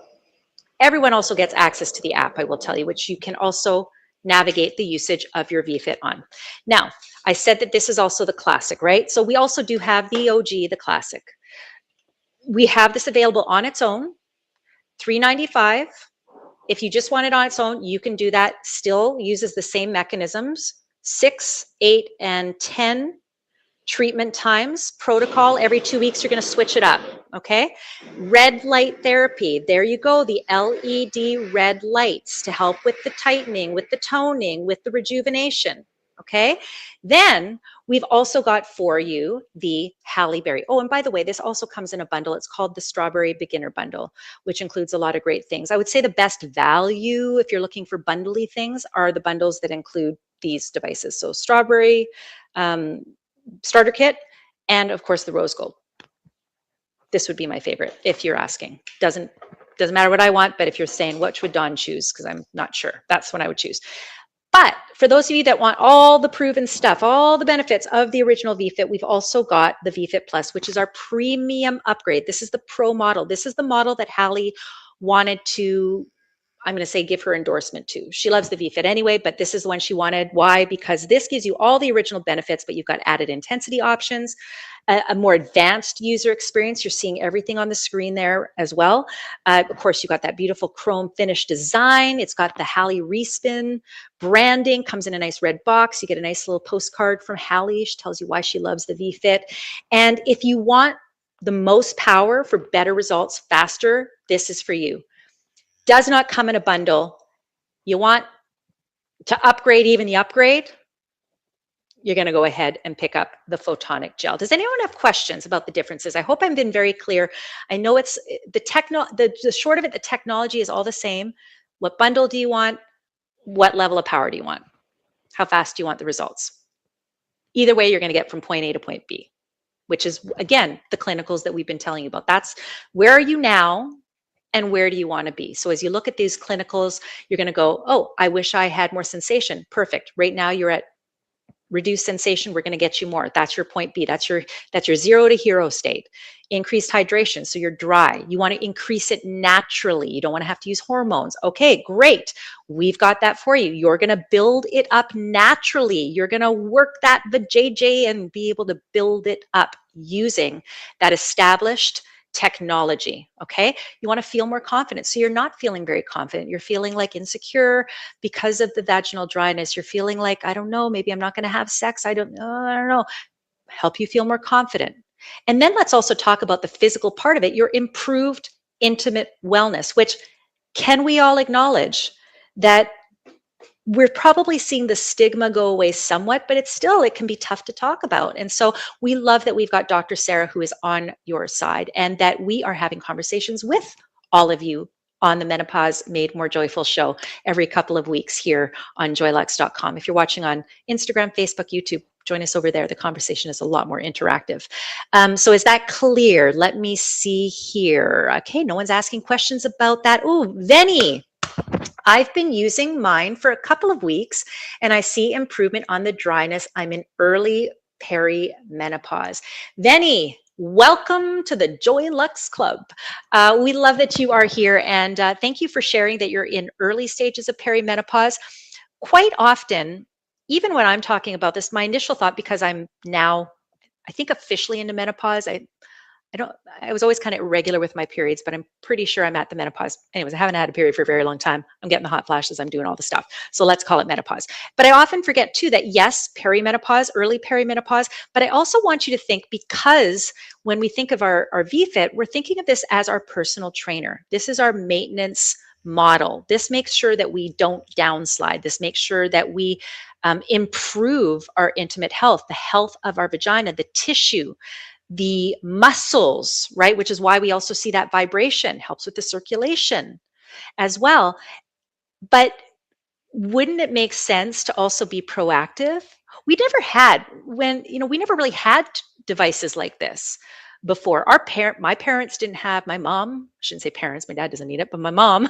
Everyone also gets access to the app, I will tell you, which you can also navigate the usage of your vFit on. Now, I said that this is also the classic, right? So we also do have the OG, the classic. We have this available on its own, $395. If you just want it on its own, you can do that. Still uses the same mechanisms, 6, 8, and 10 treatment times. Protocol, every 2 weeks, you're going to switch it up. Okay. Red light therapy. There you go. The LED red lights to help with the tightening, with the toning, with the rejuvenation. Okay. Then we've also got for you the Halle Berry. Oh, and by the way, this also comes in a bundle. It's called the Strawberry Beginner Bundle, which includes a lot of great things. I would say the best value, if you're looking for bundly things, are the bundles that include these devices. So strawberry, starter kit, and of course the rose gold. This would be my favorite if you're asking. Doesn't matter what I want, but if you're saying which would Dawn choose, because I'm not sure, that's what I would choose. But for those of you that want all the proven stuff, all the benefits of the original vFit, we've also got the vFit Plus, which is our premium upgrade. This is the pro model. This is the model that Halle wanted to, I'm going to say, give her endorsement to. She loves the vFit anyway, but this is the one she wanted. Why? Because this gives you all the original benefits, but you've got added intensity options, a more advanced user experience. You're seeing everything on the screen there as well. Of course, you've got that beautiful chrome finish design. It's got the Halle Respin branding, comes in a nice red box. You get a nice little postcard from Halle. She tells you why she loves the vFit. And if you want the most power for better results faster, this is for you. Does not come in a bundle. You want to upgrade even the upgrade, you're going to go ahead and pick up the photonic gel. Does anyone have questions about the differences? I hope I've been very clear. I know it's the short of it, the technology is all the same. What bundle do you want? What level of power do you want? How fast do you want the results? Either way, you're going to get from point A to point B, which is, again, the clinicals that we've been telling you about. That's where are you now? And where do you want to be? So as you look at these clinicals, you're going to go, oh, I wish I had more sensation. Perfect. Right now you're at reduced sensation. We're going to get you more. That's your point B. That's your 0 to hero state. Increased hydration. So you're dry. You want to increase it naturally. You don't want to have to use hormones. Okay, great. We've got that for you. You're going to build it up naturally. You're going to work that vajayjay and be able to build it up using that established technology. Okay. You want to feel more confident. So you're not feeling very confident. You're feeling like insecure because of the vaginal dryness. You're feeling like, I don't know, maybe I'm not going to have sex. I don't know. Help you feel more confident. And then let's also talk about the physical part of it, your improved intimate wellness, which can we all acknowledge that we're probably seeing the stigma go away somewhat, but it can be tough to talk about. And so we love that we've got Dr. Sarah who is on your side and that we are having conversations with all of you on the Menopause Made More Joyful show every couple of weeks here on joylux.com. If you're watching on Instagram, Facebook, YouTube, join us over there. The conversation is a lot more interactive. So is that clear? Let me see here. Okay, no one's asking questions about that. Oh, Venny. I've been using mine for a couple of weeks and I see improvement on the dryness. I'm in early perimenopause. Venny, welcome to the Joylux Club. We love that you are here and thank you for sharing that you're in early stages of perimenopause. Quite often, even when I'm talking about this, my initial thought, because I'm now, I think officially into menopause, I was always kind of irregular with my periods, but I'm pretty sure I'm at the menopause. Anyways, I haven't had a period for a very long time. I'm getting the hot flashes. I'm doing all the stuff. So let's call it menopause. But I often forget too that yes, perimenopause, early perimenopause, but I also want you to think, because when we think of our vFit, we're thinking of this as our personal trainer. This is our maintenance model. This makes sure that we don't downslide. This makes sure that we improve our intimate health, the health of our vagina, the tissue, the muscles, right? Which is why we also see that vibration helps with the circulation as well. But wouldn't it make sense to also be proactive? We never really had devices like this before. My parents didn't have, my mom, I shouldn't say parents, my dad doesn't need it, but my mom,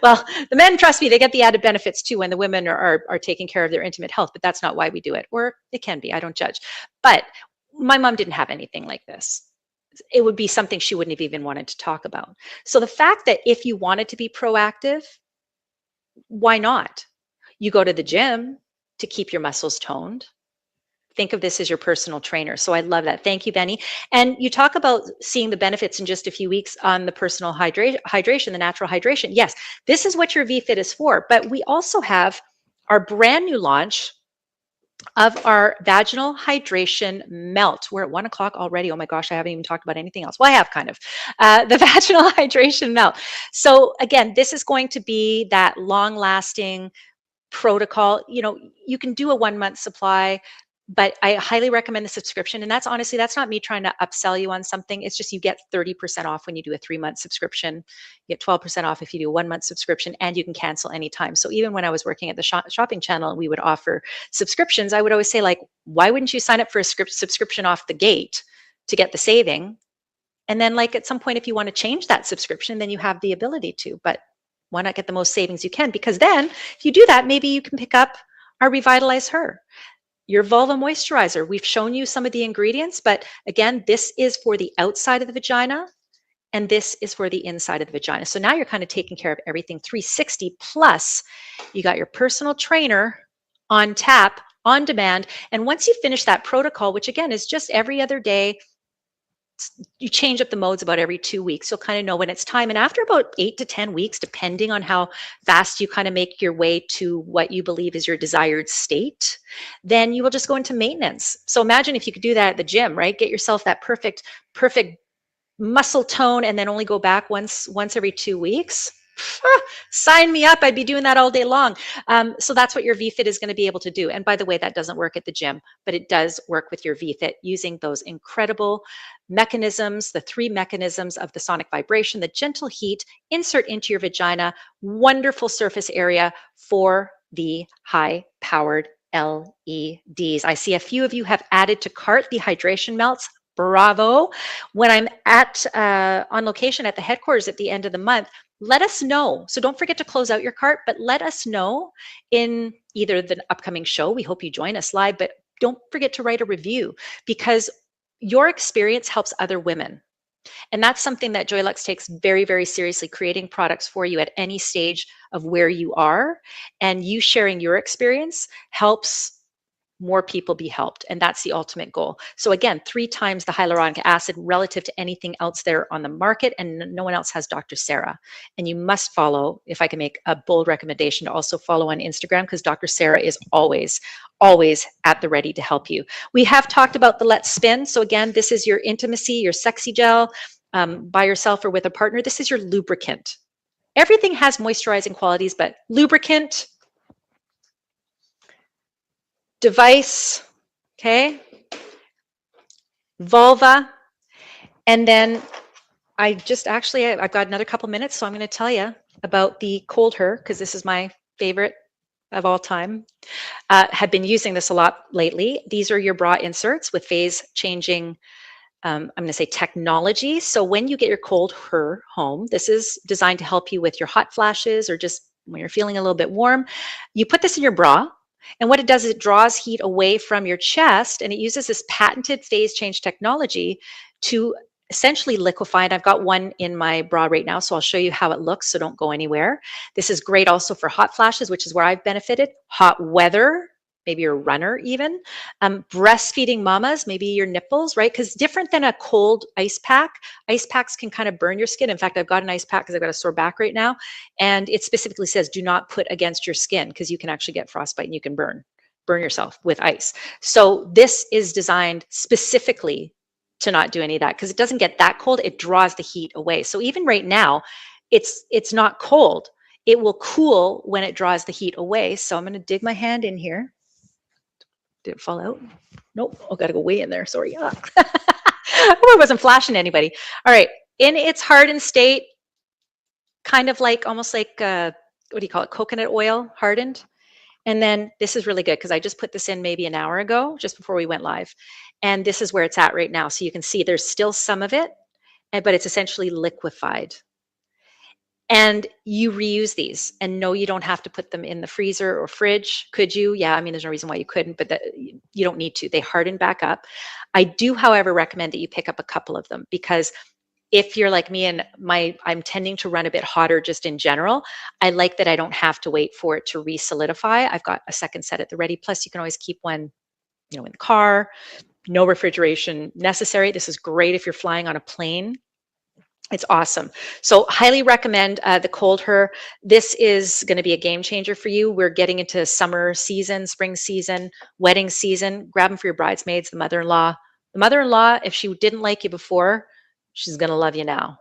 well, the men, trust me, they get the added benefits too when the women are taking care of their intimate health, but that's not why we do it. Or it can be, I don't judge. But my mom didn't have anything like this. it would be something she wouldn't have even wanted to talk about. So the fact that if you wanted to be proactive, why not? You go to the gym to keep your muscles toned. Think of this as your personal trainer. So I love that. Thank you, Benny. And you talk about seeing the benefits in just a few weeks on the personal hydration, the natural hydration. Yes, this is what your vFit is for. But we also have our brand new launch of our vaginal hydration melt. We're at 1 o'clock already. Oh my gosh, I haven't even talked about anything else. Well, I have kind of. The vaginal hydration melt. So again, this is going to be that long lasting protocol. You can do a 1 month supply, but I highly recommend the subscription. And that's honestly, that's not me trying to upsell you on something. It's just you get 30% off when you do a 3 month subscription. You get 12% off if you do a 1 month subscription, and you can cancel anytime. So even when I was working at the shopping channel and we would offer subscriptions, I would always say, like, why wouldn't you sign up for a subscription off the gate to get the saving? And then, like, at some point, if you want to change that subscription, then you have the ability to. But why not get the most savings you can? Because then if you do that, maybe you can pick up our Revitalize Her, your vulva moisturizer. We've shown you some of the ingredients, but again, this is for the outside of the vagina and this is for the inside of the vagina. So now you're kind of taking care of everything 360, plus you got your personal trainer on tap, on demand. And once you finish that protocol, which again is just every other day, you change up the modes about every 2 weeks. You'll kind of know when it's time. And after about 8 to 10 weeks, depending on how fast you kind of make your way to what you believe is your desired state, then you will just go into maintenance. So imagine if you could do that at the gym, right? Get yourself that perfect muscle tone, and then only go back once every 2 weeks. Sign me up. I'd be doing that all day long. So that's what your vFit is going to be able to do. And by the way, that doesn't work at the gym, but it does work with your vFit using those incredible mechanisms, the 3 mechanisms of the sonic vibration, the gentle heat, insert into your vagina, wonderful surface area for the high powered LEDs. I see a few of you have added to cart the hydration melts. Bravo. When I'm on location at the headquarters at the end of the month, let us know. So don't forget to close out your cart, but let us know in either the upcoming show. We hope you join us live, but don't forget to write a review, because your experience helps other women. And that's something that Joylux takes very, very seriously, creating products for you at any stage of where you are. And you sharing your experience helps more people be helped. And that's the ultimate goal. So again, 3 times the hyaluronic acid relative to anything else there on the market. And no one else has Dr. Sarah. And you must follow, if I can make a bold recommendation, to also follow on Instagram, because Dr. Sarah is always at the ready to help you. We have talked about the Let's Spin. So again, this is your intimacy, your sexy gel, by yourself or with a partner. This is your lubricant. Everything has moisturizing qualities, but lubricant, device, okay, vulva, and then I've got another couple minutes, so I'm going to tell you about the Cold Her, because this is my favorite of all time. Have been using this a lot lately. These are your bra inserts with phase changing, I'm going to say, technology. So when you get your Cold Her home, this is designed to help you with your hot flashes or just when you're feeling a little bit warm. You put this in your bra. And what it does is it draws heat away from your chest, and it uses this patented phase change technology to essentially liquefy. And I've got one in my bra right now, so I'll show you how it looks, so don't go anywhere. This is great also for hot flashes, which is where I've benefited. Hot weather, maybe you're a runner even. Breastfeeding mamas, maybe your nipples, right? Because different than a cold ice packs can kind of burn your skin. In fact, I've got an ice pack because I've got a sore back right now. And it specifically says, do not put against your skin, because you can actually get frostbite and you can burn yourself with ice. So this is designed specifically to not do any of that, because it doesn't get that cold. It draws the heat away. So even right now, it's not cold. It will cool when it draws the heat away. So I'm going to dig my hand in here. Did it fall out? Nope. Oh, got to go way in there. Sorry. I hope I wasn't flashing anybody. All right. In its hardened state, kind of like, almost like, what do you call it? Coconut oil hardened. And then this is really good, because I just put this in maybe an hour ago, just before we went live. And this is where it's at right now. So you can see there's still some of it, but it's essentially liquefied. And you reuse these, and no, you don't have to put them in the freezer or fridge. Could you? Yeah, I mean, there's no reason why you couldn't, but that, you don't need to. They harden back up. I do, however, recommend that you pick up a couple of them, because if you're like me and I'm tending to run a bit hotter just in general, I like that I don't have to wait for it to re-solidify. I've got a second set at the ready. Plus, you can always keep one, in the car. No refrigeration necessary. This is great if you're flying on a plane. It's awesome. So highly recommend the Cold Her. This is going to be a game changer for you. We're getting into summer season, spring season, wedding season. Grab them for your bridesmaids, the mother-in-law. The mother-in-law, if she didn't like you before, she's going to love you now.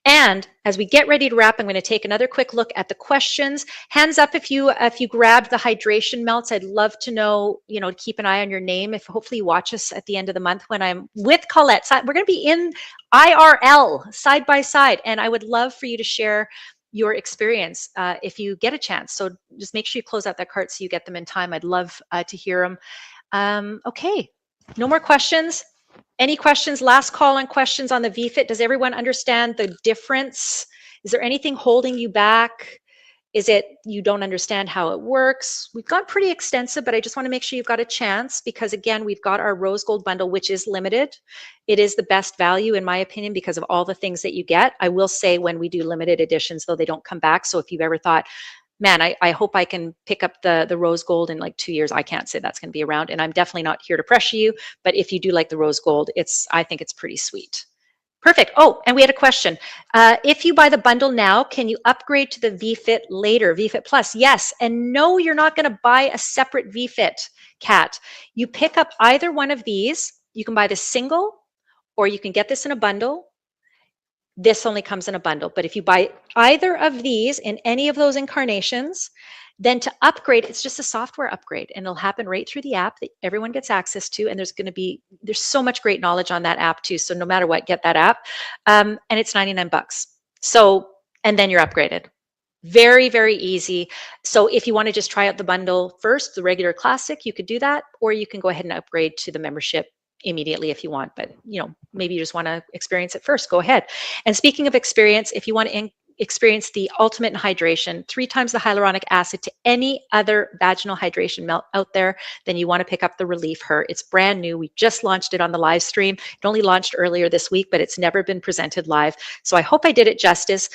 And as we get ready to wrap, I'm going to take another quick look at the questions. Hands up if you grabbed the hydration melts. I'd love to know, to keep an eye on your name. If hopefully you watch us at the end of the month when I'm with Colette. So we're going to be in IRL side by side, and I would love for you to share your experience if you get a chance. So just make sure you close out that cart so you get them in time. I'd love to hear them. Okay, no more questions. Any questions? Last call on questions on the vFit. Does everyone understand the difference? Is there anything holding you back? Is it you don't understand how it works? We've got pretty extensive, but I just want to make sure you've got a chance, because again, we've got our rose gold bundle, which is limited. It is the best value in my opinion because of all the things that you get. I will say when we do limited editions, though, they don't come back. So if you've ever thought, man, I hope I can pick up the rose gold in like 2 years, I can't say that's going to be around. And I'm definitely not here to pressure you, but if you do like the rose gold, I think it's pretty sweet. Perfect. Oh, and we had a question. If you buy the bundle now, can you upgrade to the vFit later, vFit Plus? Yes. And no, you're not going to buy a separate vFit, Cat. You pick up either one of these. You can buy this single, or you can get this in a bundle. This only comes in a bundle. But if you buy either of these in any of those incarnations, then to upgrade, it's just a software upgrade, and it'll happen right through the app that everyone gets access to. And there's so much great knowledge on that app too. So no matter what, get that app. And it's 99 bucks. So, and then you're upgraded. Very, very easy. So if you want to just try out the bundle first, the regular classic, you could do that, or you can go ahead and upgrade to the membership immediately if you want. But maybe you just want to experience it first, go ahead. And speaking of experience, if you want to experience the ultimate in hydration, 3 times the hyaluronic acid to any other vaginal hydration melt out there, then you want to pick up the Relief Her. It's brand new. We just launched it on the live stream. It only launched earlier this week, but it's never been presented live. So I hope I did it justice.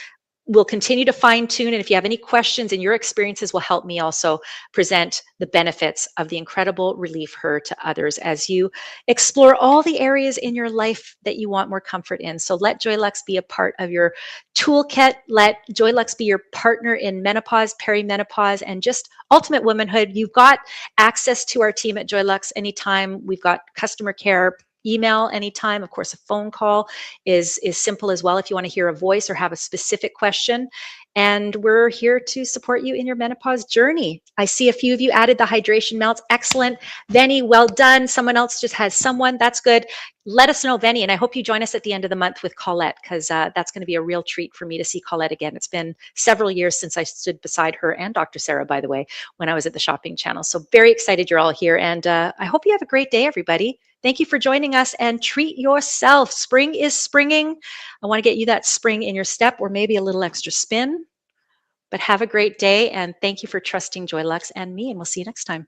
We'll continue to fine tune. And if you have any questions, and your experiences will help me also present the benefits of the incredible Relief Her to others as you explore all the areas in your life that you want more comfort in. So let Joylux be a part of your toolkit. Let Joylux be your partner in menopause, perimenopause, and just ultimate womanhood. You've got access to our team at Joylux anytime. We've got customer care, email anytime. Of course, a phone call is simple as well if you want to hear a voice or have a specific question. And we're here to support you in your menopause journey. I see a few of you added the hydration melts. Excellent. Venny, well done. Someone else just has someone. That's good. Let us know, Venny. And I hope you join us at the end of the month with Colette, because that's going to be a real treat for me to see Colette again. It's been several years since I stood beside her and Dr. Sarah, by the way, when I was at the shopping channel. So very excited you're all here. And I hope you have a great day, everybody. Thank you for joining us, and treat yourself. Spring is springing. I want to get you that spring in your step, or maybe a little extra spin. But have a great day, and thank you for trusting Joylux and me, and we'll see you next time.